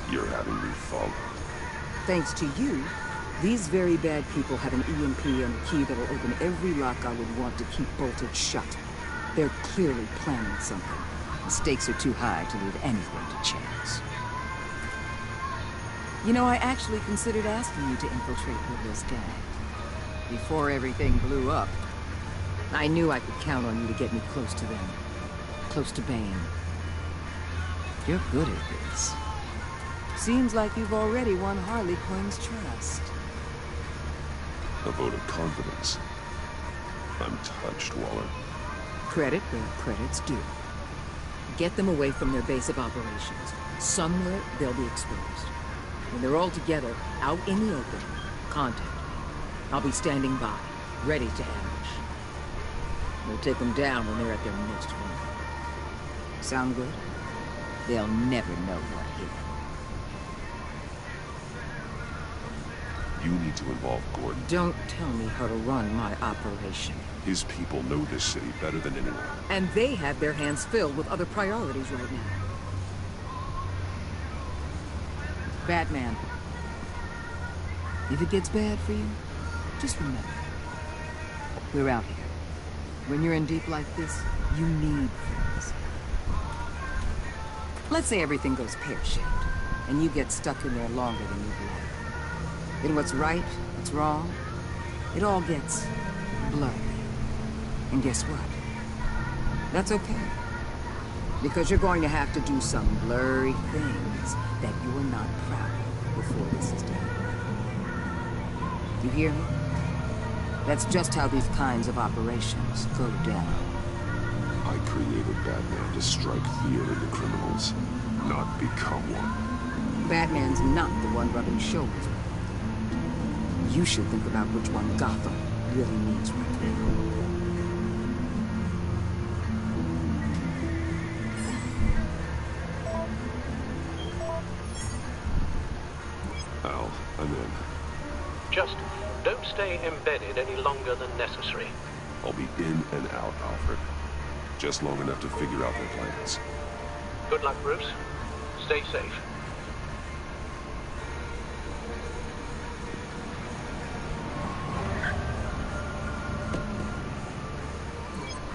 You're having me followed. Thanks to you, these very bad people have an EMP and a key that'll open every lock I would want to keep bolted shut. They're clearly planning something. The stakes are too high to leave anything to chance. You know, I actually considered asking you to infiltrate Riddler's gang. Before everything blew up, I knew I could count on you to get me close to them. Close to Bane. You're good at this. Seems like you've already won Harley Quinn's trust. A vote of confidence. I'm touched, Waller. Credit where credit's due. Get them away from their base of operations. Somewhere they'll be exposed. When they're all together, out in the open, contact me. I'll be standing by, ready to ambush. We'll take them down when they're at their next one. Sound good? They'll never know what hit them. You need to involve Gordon. Don't tell me how to run my operation. His people know this city better than anyone. And they have their hands filled with other priorities right now. Batman. If it gets bad for you, just remember. We're out here. When you're in deep like this, you need friends. Let's say everything goes pear-shaped, and you get stuck in there longer than you'd like. Then what's right, what's wrong, it all gets blurry. And guess what? That's okay. Because you're going to have to do some blurry things that you're not proud of before this is done. You hear me? That's just how these kinds of operations go down. I created Batman to strike fear into criminals, not become one. Batman's not the one rubbing shoulders with. You should think about which one Gotham really needs right now. Al, I'm in. Just don't stay embedded any longer than necessary. I'll be in and out, Alfred. Just long enough to figure out their plans. Good luck, Bruce. Stay safe.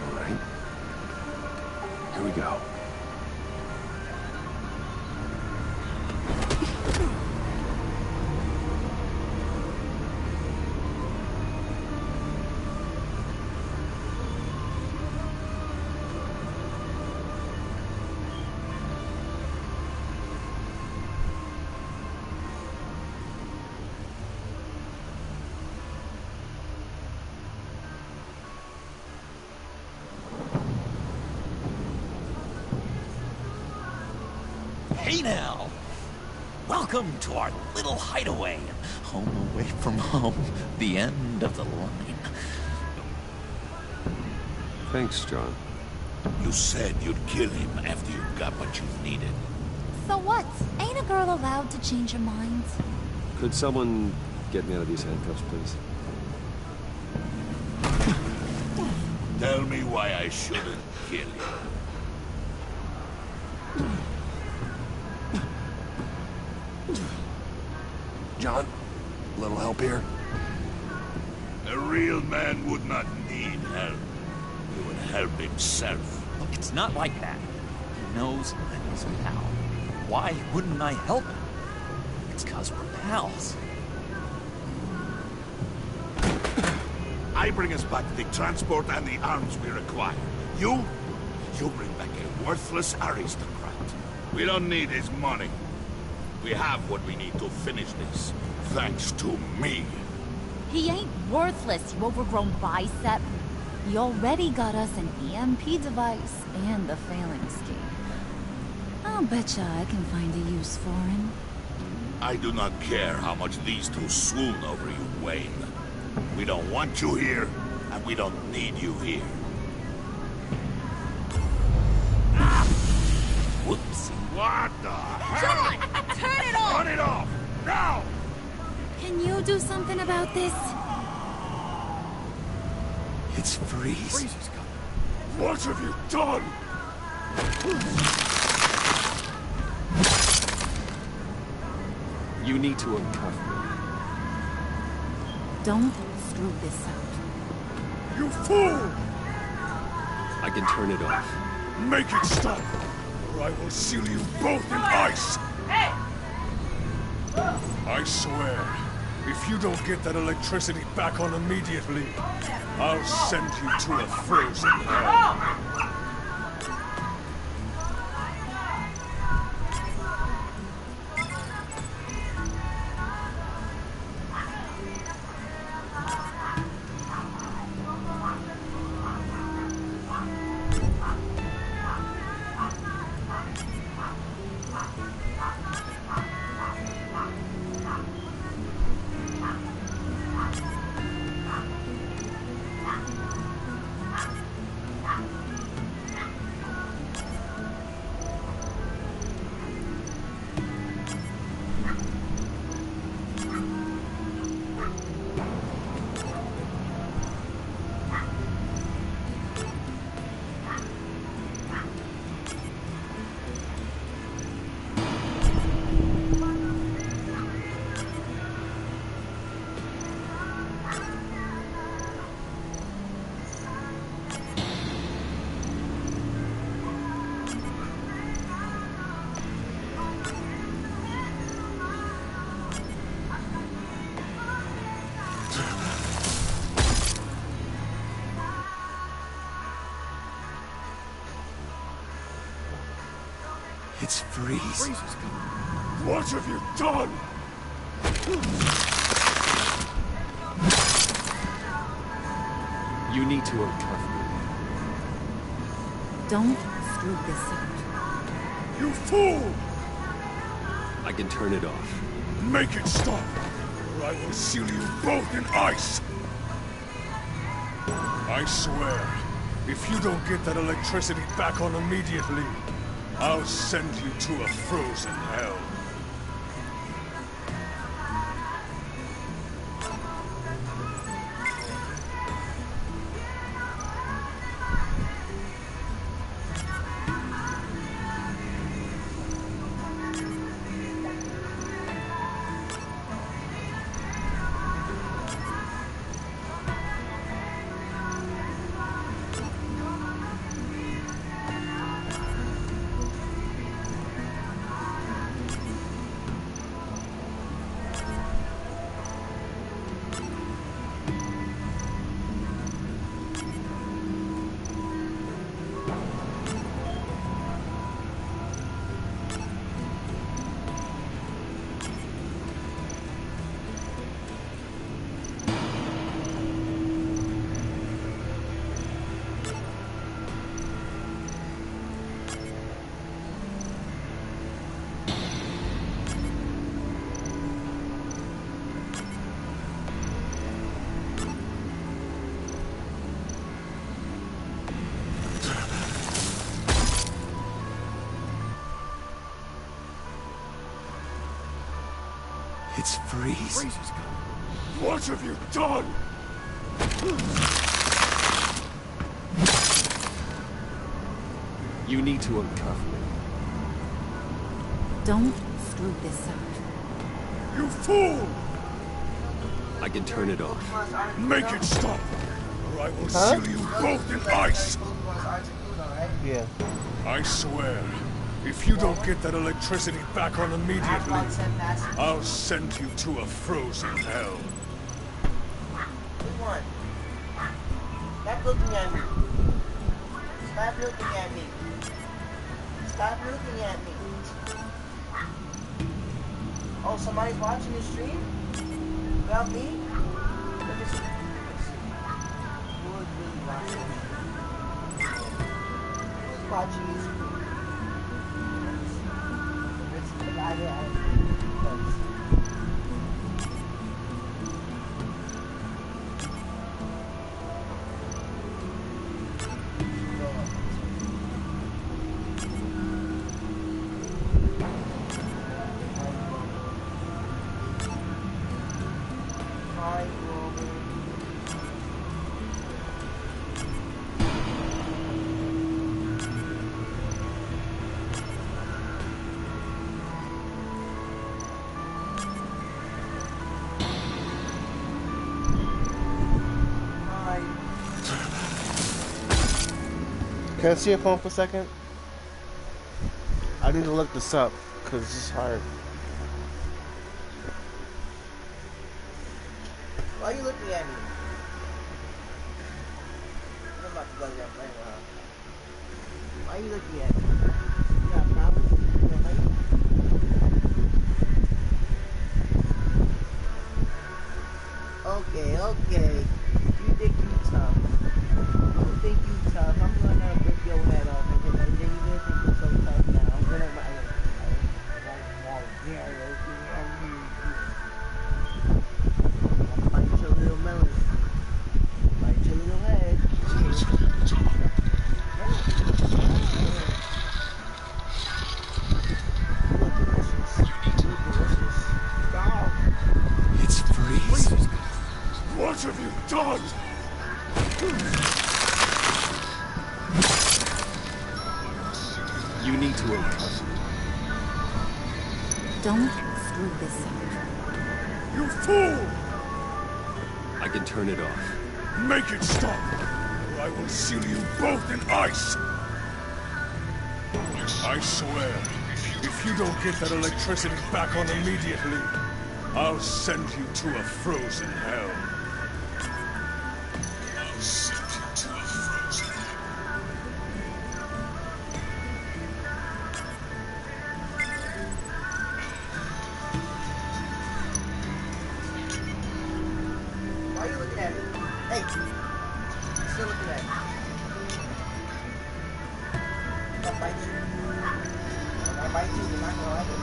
All right. Here we go. Hey now! Welcome to our little hideaway. Home away from home. The end of the line. Thanks, John. You said you'd kill him after you got what you needed. So what? Ain't a girl allowed to change her mind? Could someone get me out of these handcuffs, please? Tell me why I shouldn't kill you. John, a little help here? A real man would not need help. He would help himself. Look, it's not like that. He knows I'm his pal. Why wouldn't I help him? It's 'cause we're pals. I bring us back the transport and the arms we require. You bring back a worthless aristocrat. We don't need his money. We have what we need to finish this, thanks to me. He ain't worthless, you overgrown bicep. He already got us an EMP device and the phalanx key. I'll betcha I can find a use for him. I do not care how much these two swoon over you, Wayne. We don't want you here, and we don't need you here. Whoops. What the hell? John! Turn it off! Turn it off! Now! Can you do something about this? It's Freeze. What have you done? You need to uncuff me. Don't screw this up. You fool! I can turn it off. Make it stop, or I will seal you both in ice! Hey! I swear, if you don't get that electricity back on immediately, I'll send you to a frozen hell. It's Freeze. What have you done? You need to uncuff me. Don't screw this up. You fool! I can turn it off. Make it stop, or I will seal you both in ice! I swear, if you don't get that electricity back on immediately, I'll send you to a frozen hell. It's Freeze. What have you done? You need to uncuff me. Don't screw this up. You fool! I can turn it off. Make it stop, or I will seal you both in ice! Yeah. I swear, if you don't get that electricity back on immediately, I'll send you to a frozen hell. Which one? Stop looking at me. Stop looking at me. Stop looking at me. Oh, somebody's watching the stream? About me? Let me see. Who is really watching? Who's watching you stream? Let's see. Let's see. Can I see your phone for a second? I need to look this up because it's hard. Why are you looking at me? I'm about to go down playing with her. Why are you looking at me? You got a problem? You gonna fight? Okay, okay. You think you tough. You think you tough. I'm gonna rip your head off and then you're gonna think you're so tough now. I'm gonna bite your little melon. Bite your little head. It's freeze. What have you done? You need to uncover. Don't screw this up. You fool! I can turn it off. Make it stop, or I will seal you both in ice! I swear, if you don't get that electricity back on immediately, I'll send you to a frozen hell. I'll send you to a frozen hell. Why are you looking at me? Hey! Still looking at me. I'll bite you. If I bite you, you're not gonna like it.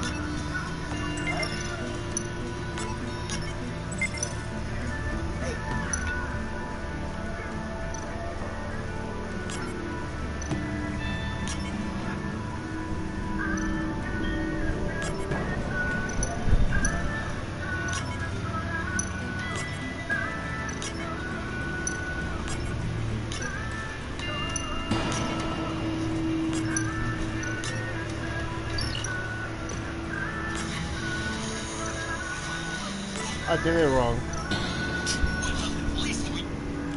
Alright? Hey! I did it wrong.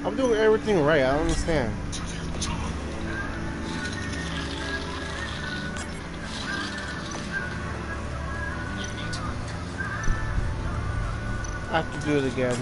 I'm doing everything right. I don't understand. I have to do it again.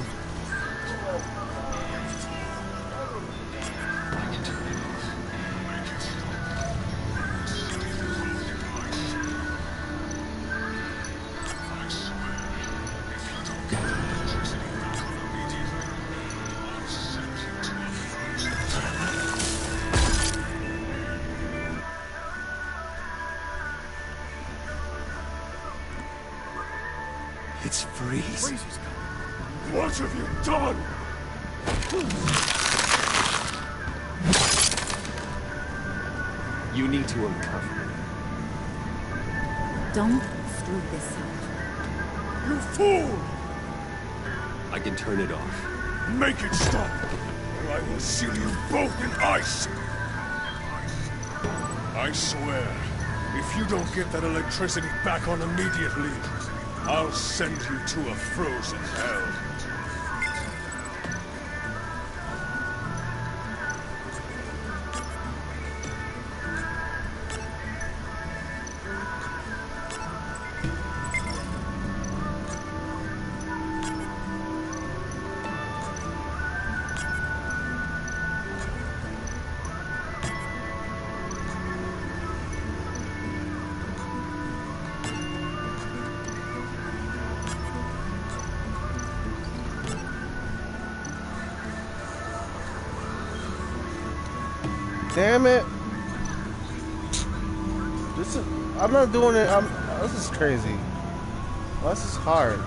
It's freeze. What have you done? You need to uncover. Don't screw this up. You fool! I can turn it off. Make it stop, or I will seal you both in ice! I swear, if you don't get that electricity back on immediately, I'll send you to a frozen hell. Damn it! This is. I'm not doing it. This is crazy. This is hard.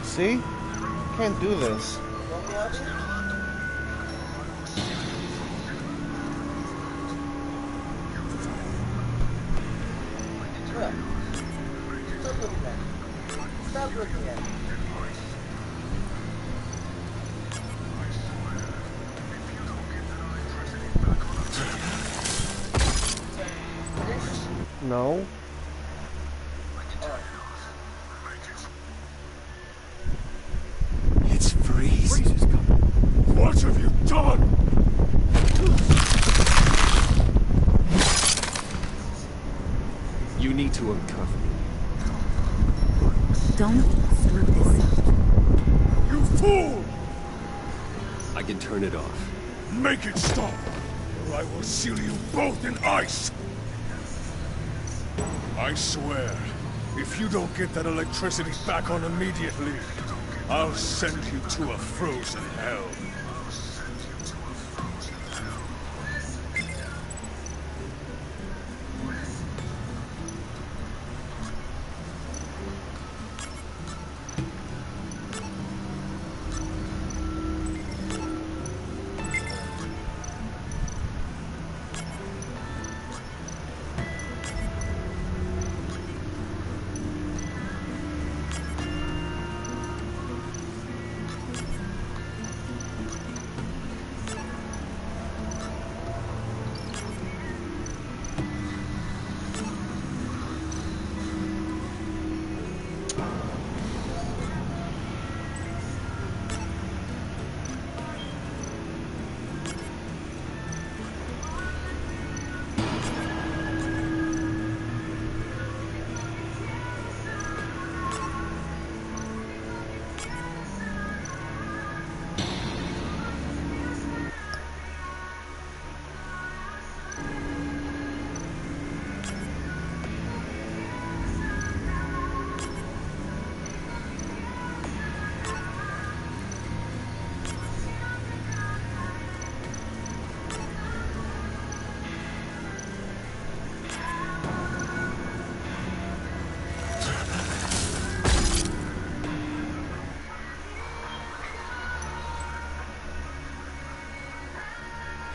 See? Can't do this. Stop looking at me. No. It's freezing. What have you done? You need to uncover me. Don't screw this up. You fool! I can turn it off. Make it stop, or I will seal you both in ice! I swear, if you don't get that electricity back on immediately, I'll send you to a frozen hell.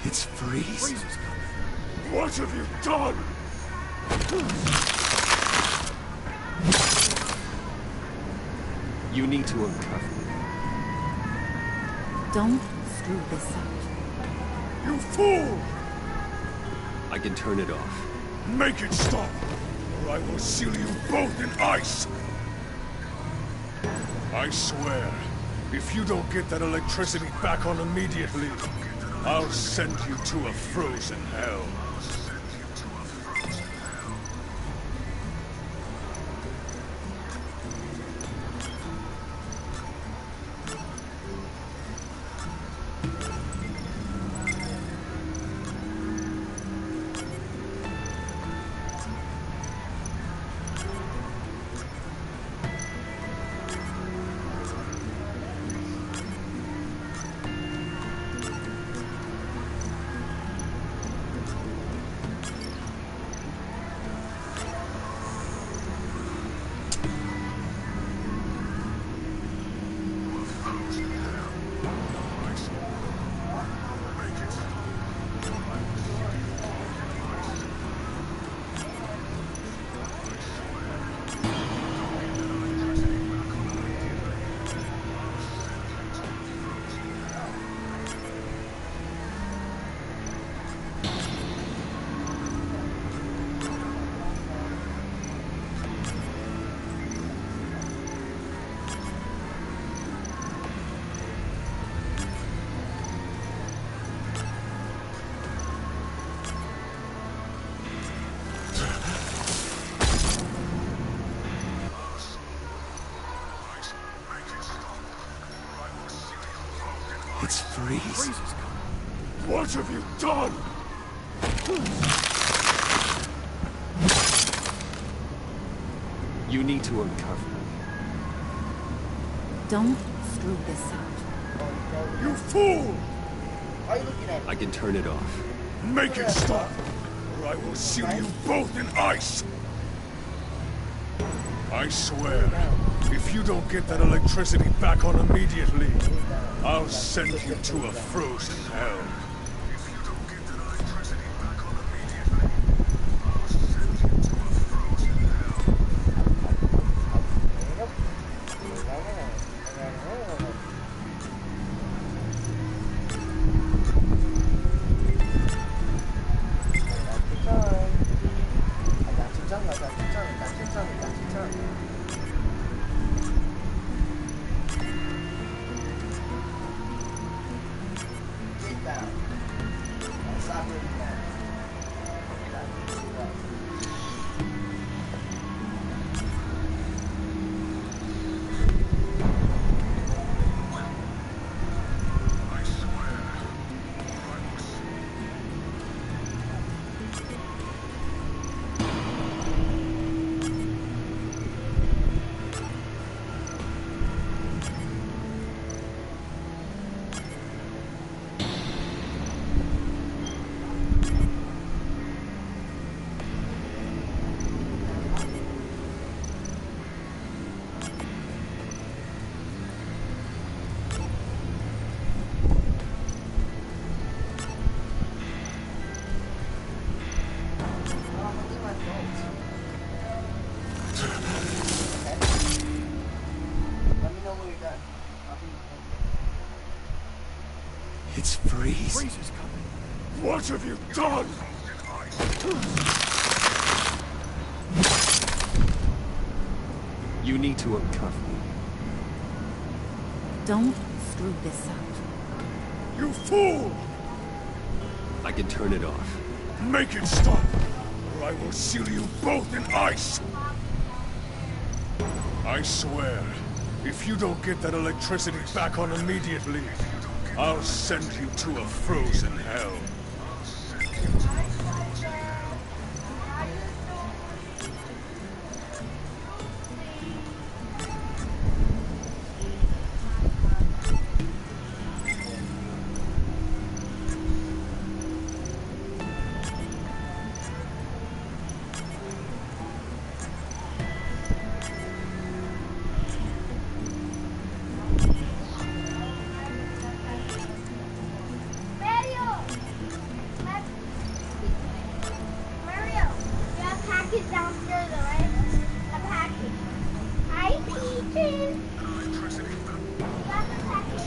It's freezing. What have you done? You need to uncover me. Don't screw this up. You fool! I can turn it off. Make it stop, or I will seal you both in ice! I swear, if you don't get that electricity back on immediately, I'll send you to a frozen hell. freeze. What have you done? You need to uncover. Don't screw this up. You fool! Why are you looking at me? I can turn it off. Make it stop, or I will seal you both in ice! I swear, if you don't get that electricity back on immediately, I'll send you to a frozen hell. It's freeze. Freeze is coming. What have you done? You need to uncover. Don't screw this up. You fool! I can turn it off. Make it stop, or I will seal you both in ice! I swear, if you don't get that electricity back on immediately, I'll send you to a frozen hell. Downstairs, alright? A package. Hi, Peaches. Got the package.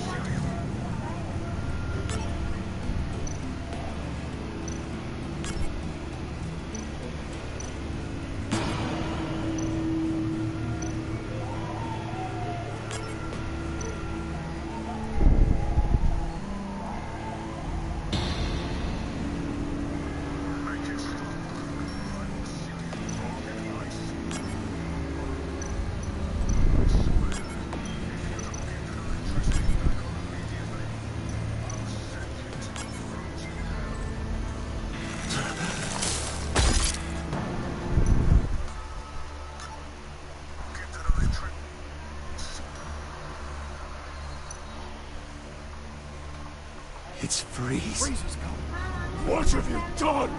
It's freeze. Freeze is coming. What have you done?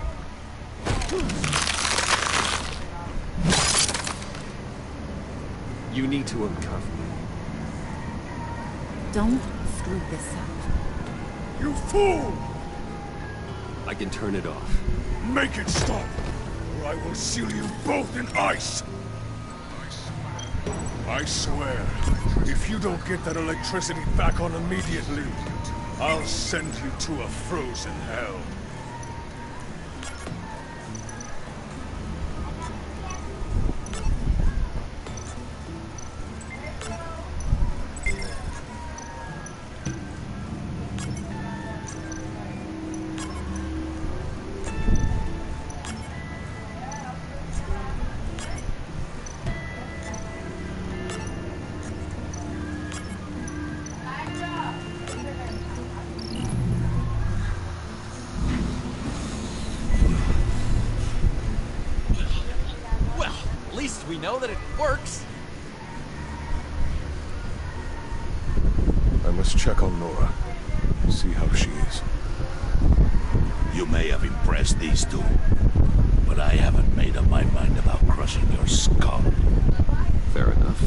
You need to uncover. Don't screw this up. You fool! I can turn it off. Make it stop, or I will seal you both in ice! I swear, if you don't get that electricity back on immediately, I'll send you to a frozen hell. know that it works. I must check on Nora. See how she is. You may have impressed these two, but I haven't made up my mind about crushing your skull. Fair enough.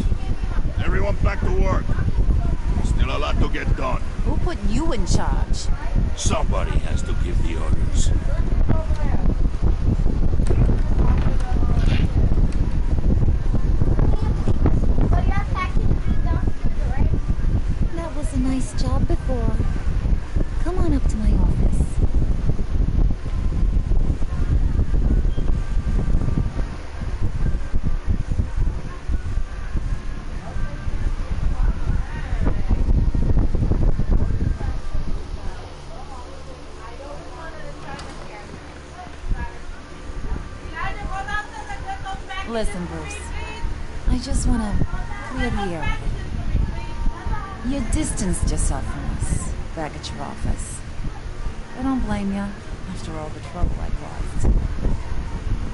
Everyone back to work. Still a lot to get done. Who put you in charge? Somebody has to give the orders. That was a nice job before. Come on up to my office. Listen, Bruce. I just want to clear the air. You distanced yourself from us back at your office. I don't blame you, after all the trouble I caused.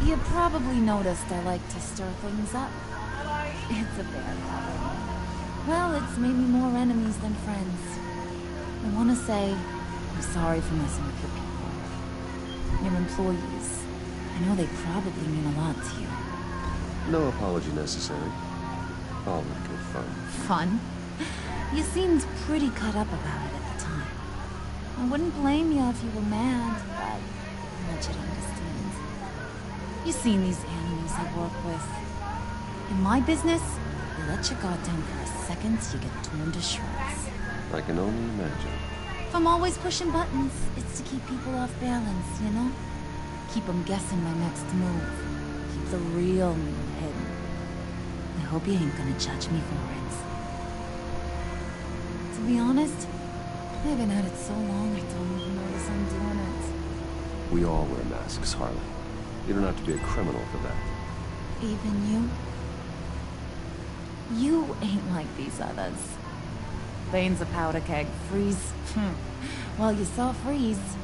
You probably noticed I like to stir things up. It's a bad habit. Well, it's made me more enemies than friends. I want to say I'm sorry for messing with your people. Your employees. I know they probably mean a lot to you. No apology necessary. All in good fun. Fun? You seemed pretty cut up about it at the time. I wouldn't blame you if you were mad, but I want you to understand. You've seen these enemies I work with. In my business, you let your guard down for a second, you get torn to shreds. I can only imagine. If I'm always pushing buttons, it's to keep people off balance, you know? Keep them guessing my next move. Keep the real me hidden. I hope you ain't gonna judge me for it. To be honest, I've been at it so long I don't even notice I'm doing it. We all wear masks, Harley. You don't have to be a criminal for that. Even you? You ain't like these others. Bane's a powder keg. Freeze. Well, you saw Freeze.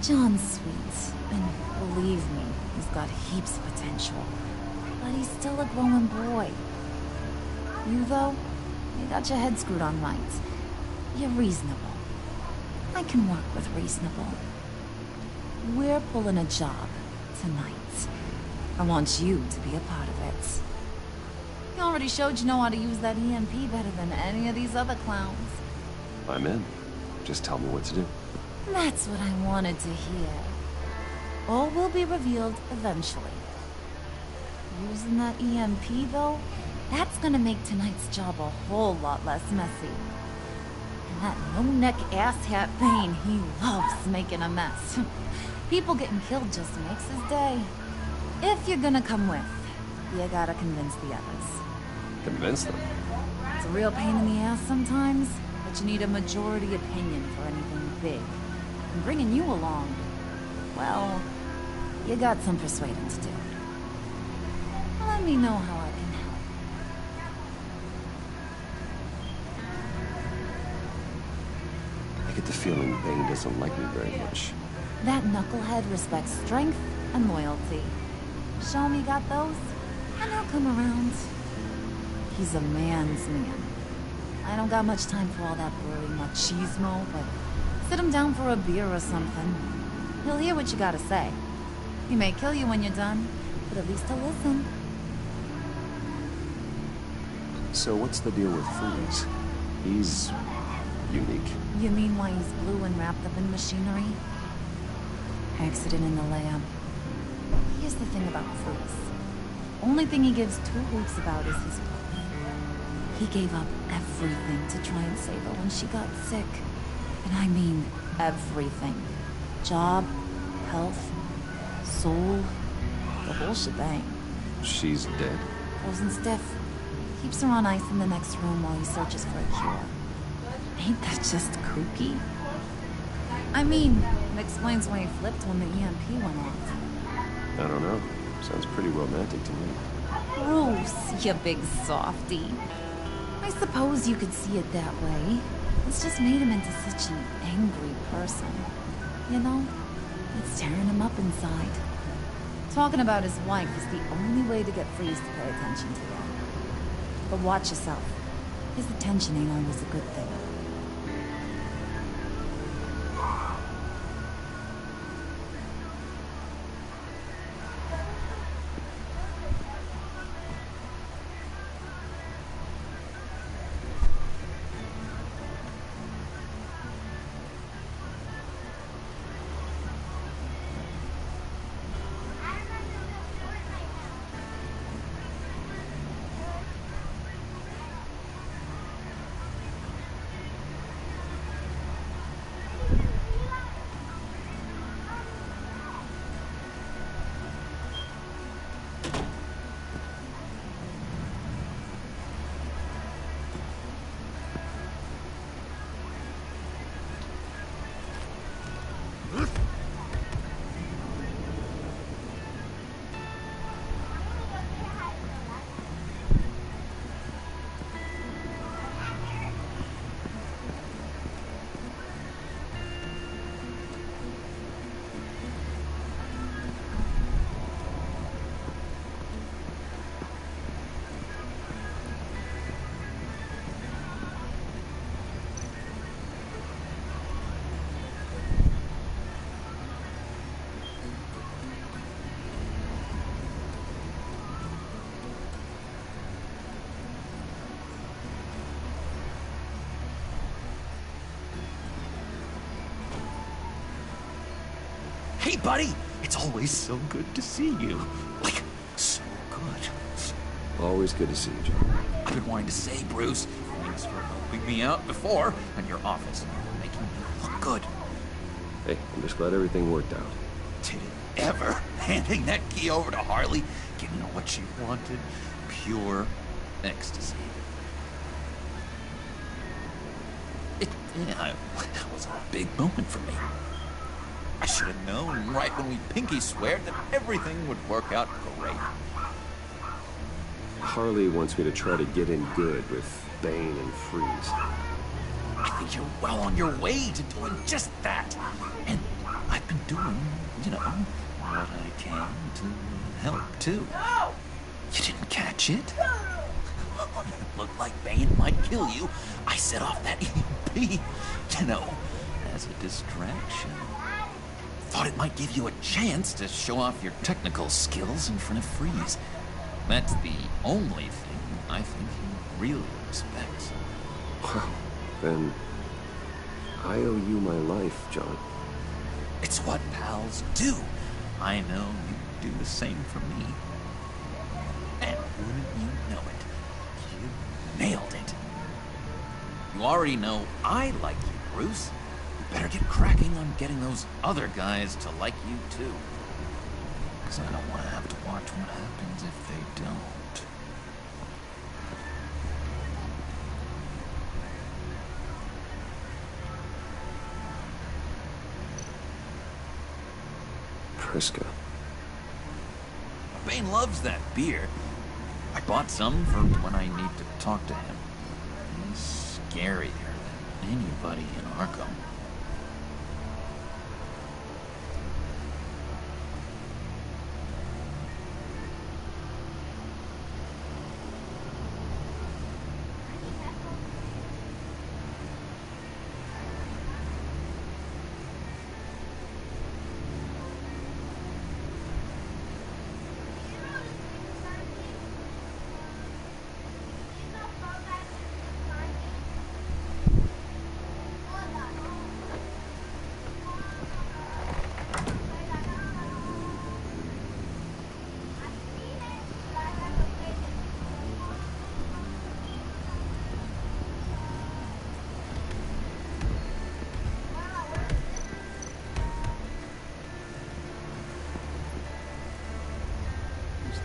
John's sweet, and believe me, he's got heaps of potential. But he's still a growing boy. You, though, you got your head screwed on right. You're reasonable. I can work with reasonable. We're pulling a job tonight. I want you to be a part of it. You already showed you know how to use that EMP better than any of these other clowns. I'm in. Just tell me what to do. That's what I wanted to hear. All will be revealed eventually. Using that EMP, though, that's gonna make tonight's job a whole lot less messy. And that no-neck asshat Bane, he loves making a mess. People getting killed just makes his day. If you're gonna come with, you gotta convince the others. Convince them? It's a real pain in the ass sometimes, but you need a majority opinion for anything big. And bringing you along, well, you got some persuading to do. Let me know how I can help. I get the feeling Bane doesn't like me very much. That knucklehead respects strength and loyalty. Show me you got those, and he'll come around. He's a man's man. I don't got much time for all that brewing machismo, but sit him down for a beer or something. He'll hear what you gotta say. He may kill you when you're done, but at least he'll listen. So what's the deal with Freeze? He's unique. You mean why he's blue and wrapped up in machinery? Accident in the lab. Here's the thing about Freeze. Only thing he gives two hoots about is his wife. He gave up everything to try and save her when she got sick. And I mean everything. Job, health, soul, the whole shebang. She's dead? Frozen stiff. Keeps her on ice in the next room while he searches for a cure. Ain't that just kooky? I mean, it explains why he flipped when the EMP went off. I don't know. Sounds pretty romantic to me. Bruce, you big softy. I suppose you could see it that way. It's just made him into such an angry person. You know? It's tearing him up inside. Talking about his wife is the only way to get Freeze to pay attention to you. But watch yourself. His attention ain't always a good thing. Hey, buddy! It's always so good to see you. Like, so good. Always good to see you, John. I've been wanting to say, Bruce, thanks for helping me out before in your office, making me look good. Hey, I'm just glad everything worked out. Did it ever? Handing that key over to Harley, giving her what she wanted, pure ecstasy. It was a big moment for me. I should have known right when we pinky sweared that everything would work out great. Harley wants me to try to get in good with Bane and Freeze. I think you're well on your way to doing just that. And I've been doing, what I can to help, too. You didn't catch it? When it looked like Bane might kill you, I set off that EMP, as a distraction. Thought it might give you a chance to show off your technical skills in front of Freeze. That's the only thing I think he really respects. Then I owe you my life, John. It's what pals do. I know you do the same for me. And wouldn't you know it, you nailed it. You already know I like you, Bruce. You better get cracking on getting those other guys to like you too. Because I don't want to have to watch what happens if they don't. Priska. Bane loves that beer. I bought some for when I need to talk to him. He's scarier than anybody in Arkham.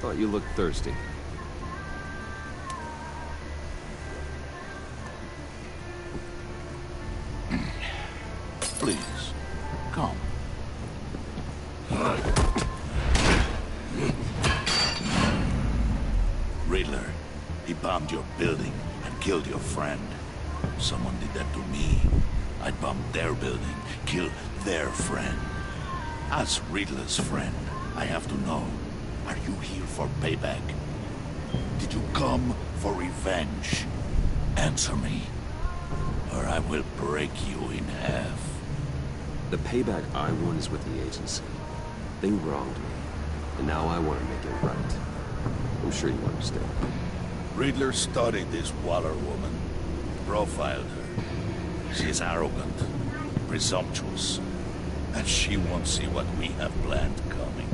Thought you looked thirsty. Please, come. Riddler, he bombed your building and killed your friend. Someone did that to me. I'd bomb their building, kill their friend. As Riddler's friend, I have to know. Are you here for payback? Did you come for revenge? Answer me, or I will break you in half. The payback I want is with the agency. They wronged me, and now I want to make it right. I'm sure you understand. Riddler studied this Waller woman, profiled her. She is arrogant, presumptuous, and she won't see what we have planned coming.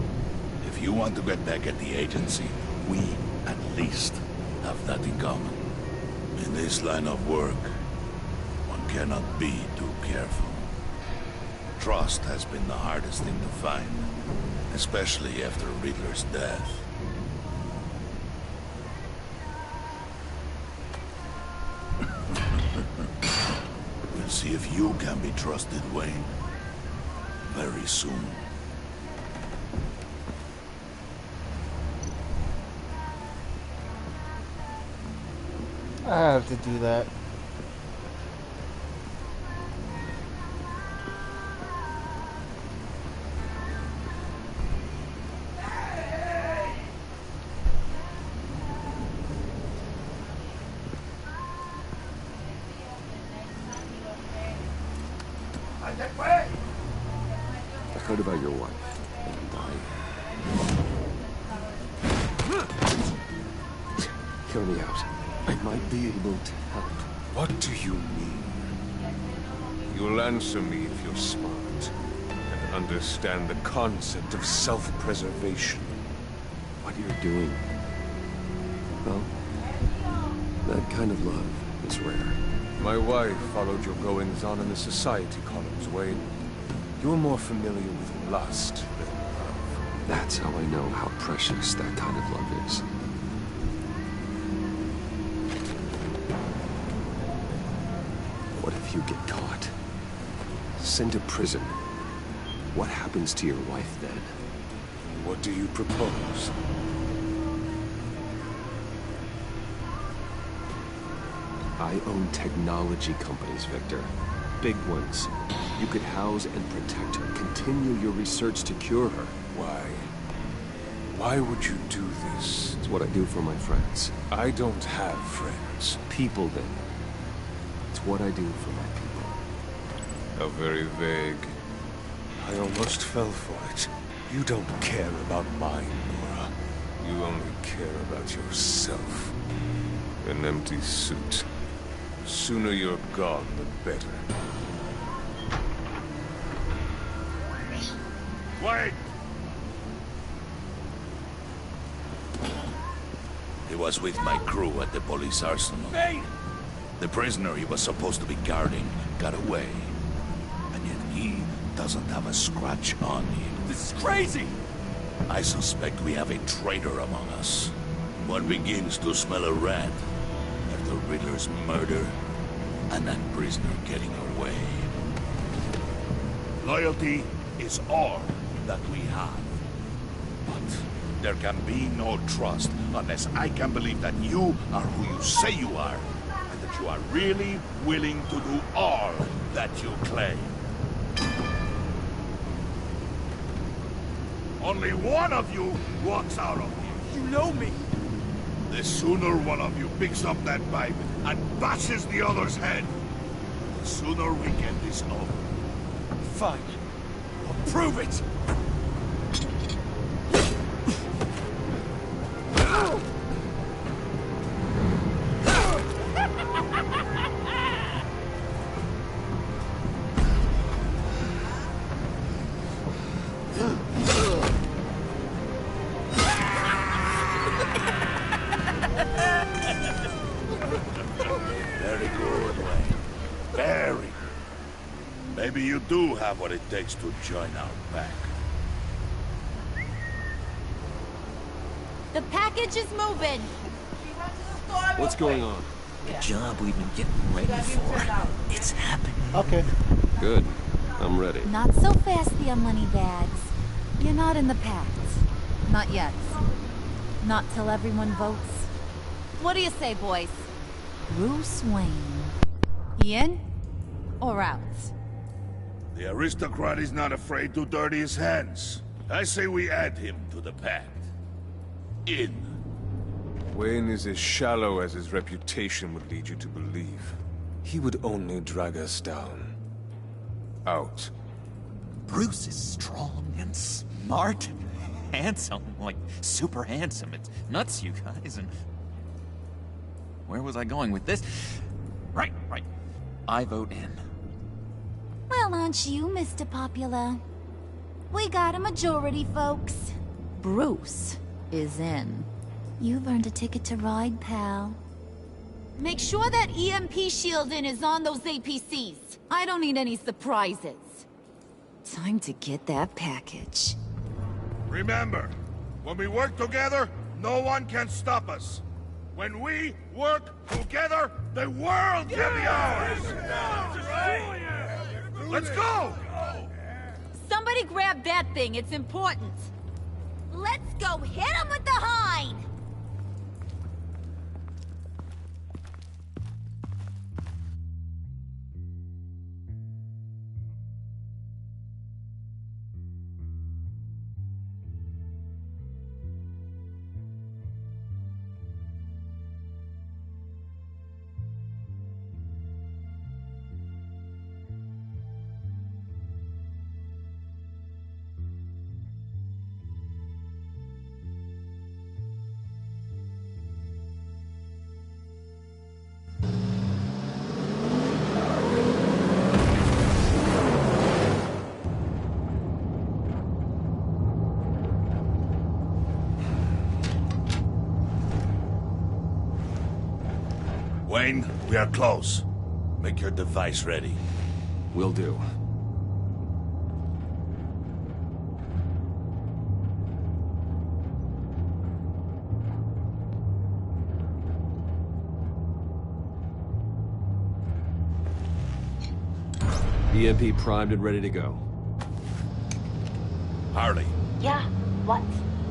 If you want to get back at the agency, we, at least, have that in common. In this line of work, one cannot be too careful. Trust has been the hardest thing to find, especially after Riddler's death. We'll see if you can be trusted, Wayne. Very soon. I have to do that. I heard about your wife, and hear me out. I might be able to help. What do you mean? You'll answer me if you're smart and understand the concept of self-preservation. What you're doing, well, that kind of love is rare. My wife followed your goings-on in the society columns, Wayne. You're more familiar with lust than love. That's how I know how precious that kind of love is. What if you get caught? Sent to prison? What happens to your wife then? What do you propose? I own technology companies, Victor. Big ones. You could house and protect her. Continue your research to cure her. Why? Why would you do this? It's what I do for my friends. I don't have friends. People, then. It's what I do for my people. How very vague. I almost fell for it. You don't care about mine, Nora. You only care about yourself. An empty suit. The sooner you're gone, the better. Wait! He was with my crew at the police arsenal. Hey! The prisoner he was supposed to be guarding got away. And yet he doesn't have a scratch on him. This is crazy! I suspect we have a traitor among us. One begins to smell a rat after Riddler's murder and that prisoner getting away. Loyalty is all that we have. But there can be no trust unless I can believe that you are who you say you are, and that you are really willing to do all that you claim. Only one of you walks out of here. You know me. The sooner one of you picks up that pipe and bashes the other's head, the sooner we get this over. Fine. I'll prove it! Very good, Wayne. Very good. Maybe you do have what it takes to join our pack. The package is moving. What's going on? The job we've been getting ready for. It's happening. Okay. Good. I'm ready. Not so fast, the money bags. You're not in the pact. Not yet. Not till everyone votes. What do you say, boys? Bruce Wayne. In or out? The aristocrat is not afraid to dirty his hands. I say we add him to the pact. In. Wayne is as shallow as his reputation would lead you to believe. He would only drag us down. Out. Bruce is strong and smart and handsome. Like, super handsome. It's nuts, you guys, and... Where was I going with this? Right. I vote in. Well, aren't you, Mr. Popular? We got a majority, folks. Bruce is in. You've earned a ticket to ride, pal. Make sure that EMP shielding is on those APCs. I don't need any surprises. Time to get that package. Remember, when we work together, no one can stop us. When we work together, the world can be ours! Let's go! Somebody grab that thing, it's important. Let's go hit him with the hind! Wayne, we are close. Make your device ready. Will do. EMP primed and ready to go. Harley, Yeah, what?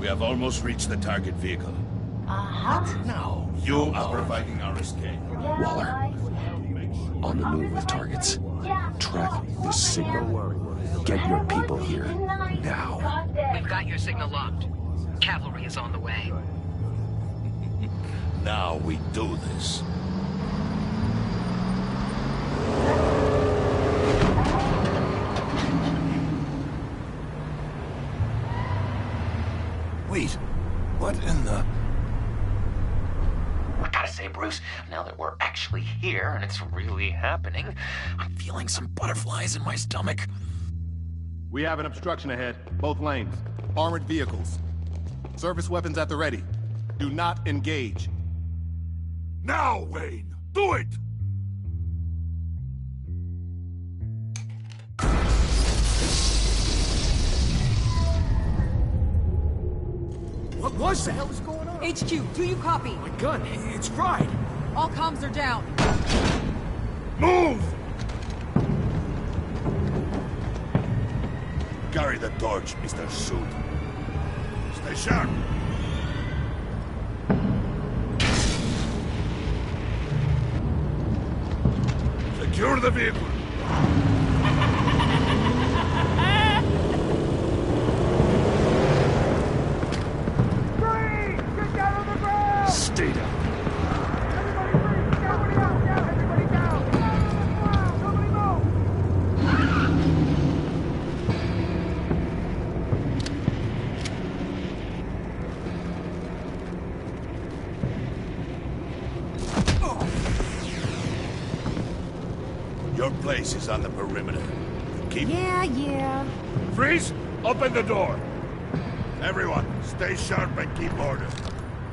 we have almost reached the target vehicle. Uh-huh. No, you are providing our escape. Waller, on the move with targets. Track this signal. Get your people here, now. We've got your signal locked. Cavalry is on the way. Now we do this. Wait, what in the... I gotta say, Bruce, now that we're actually here and it's really happening, I'm feeling some butterflies in my stomach. We have an obstruction ahead, both lanes. Armored vehicles. Service weapons at the ready. Do not engage. Now, Wayne! Do it! What was that? What the hell is going on? HQ, do you copy? My gun, it's fried. All comms are down. Move! Carry the torch, Mr. Suit. Stay sharp. Secure the vehicle. Stay down. Your place is on the perimeter. Keep... Yeah. Freeze! Open the door! Everyone, stay sharp and keep order.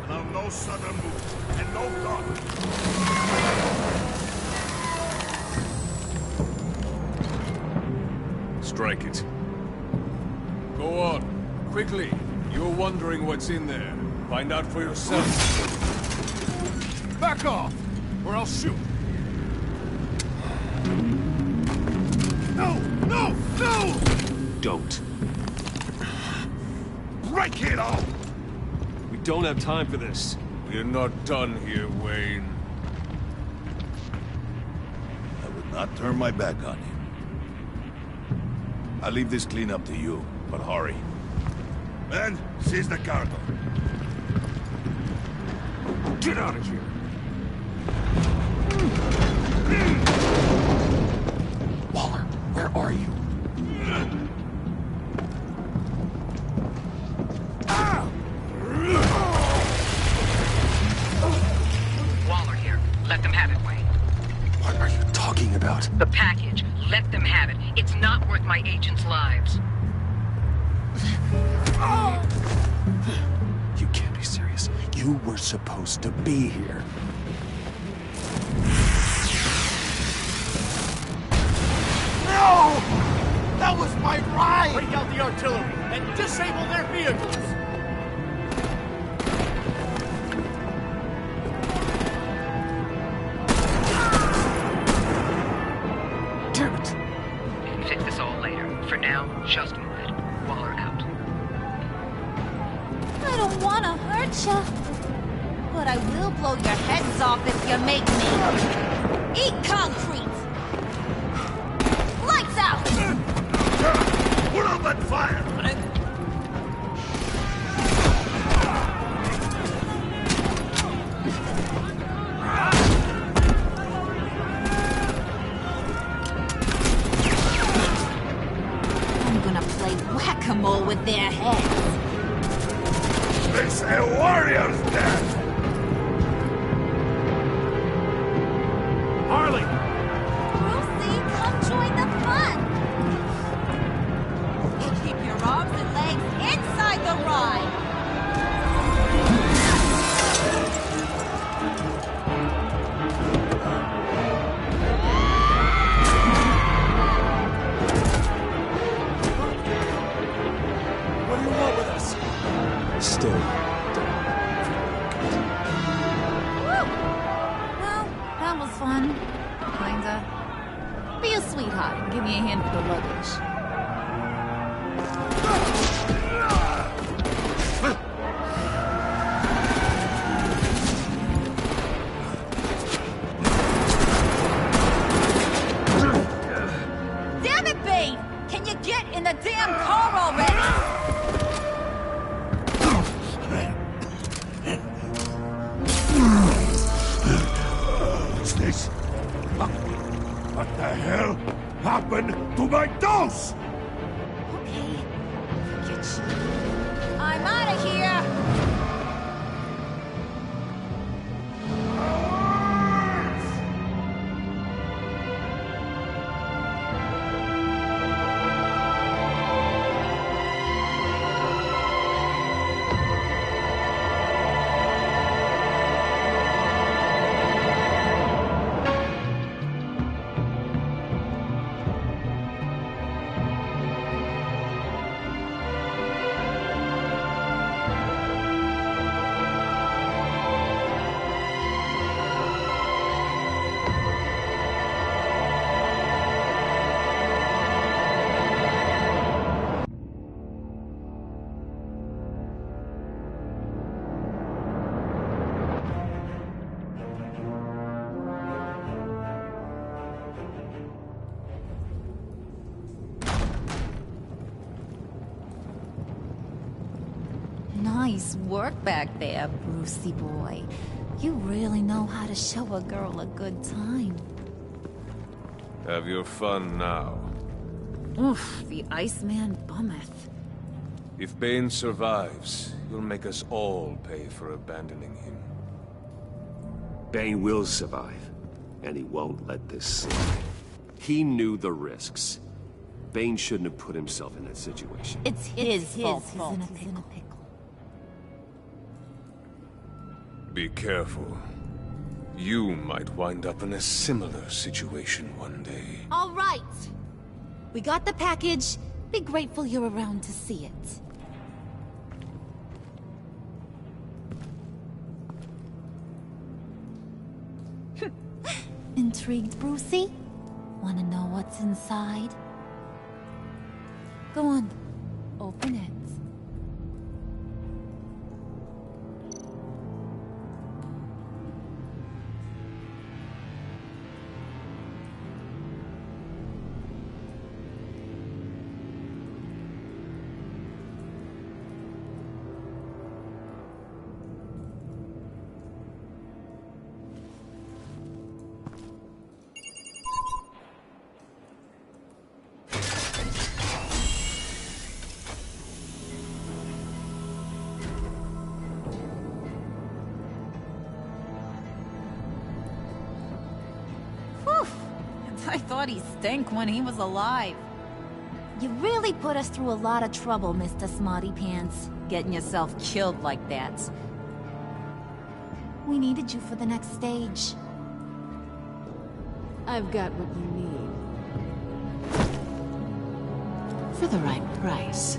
Allow no sudden moves, and no talk. Strike it. Go on. Quickly. You're wondering what's in there. Find out for yourself. Back off, or I'll shoot. No! No! No! Don't. Break it off! We don't have time for this. We're not done here, Wayne. I would not turn my back on you. I'll leave this cleanup to you, but hurry. Men, seize the cargo. Get out of here! Waller, where are you? Waller here. Let them have it, Wayne. What are you talking about? The package. Let them have it. It's not worth my agents' lives. You can't be serious. You were supposed to be here. No! That was my ride! Break out the artillery and disable their vehicles! Damn it. We can fix this all later. For now, just move it. Waller out. I don't want to hurt ya, but I will blow your heads off if you make me. Eat concrete! Lights out! Put up that fire! I'm gonna play whack-a-mole with their heads. It's a warrior's death! Harley! Brucey, come join the fun! And keep your arms and legs inside the ride! What do you want with us? Stay. Well, that was fun. Kinda. Be a sweetheart and give me a hand with the luggage. Damn it, Bane! Can you get in the damn car already? What's this? What the hell happened to my dose? Okay. Get you. I'm out of here! Nice work back there, Brucey boy. You really know how to show a girl a good time. Have your fun now. Oof, the Iceman bummeth. If Bane survives, he'll make us all pay for abandoning him. Bane will survive, and he won't let this slide. He knew the risks. Bane shouldn't have put himself in that situation. It's his fault he's in a pickle. Be careful. You might wind up in a similar situation one day. All right. We got the package. Be grateful you're around to see it. Intrigued, Brucey? Wanna know what's inside? Go on. Open it. I thought he stank when he was alive. You really put us through a lot of trouble, Mr. Smarty Pants. Getting yourself killed like that. We needed you for the next stage. I've got what you need. For the right price.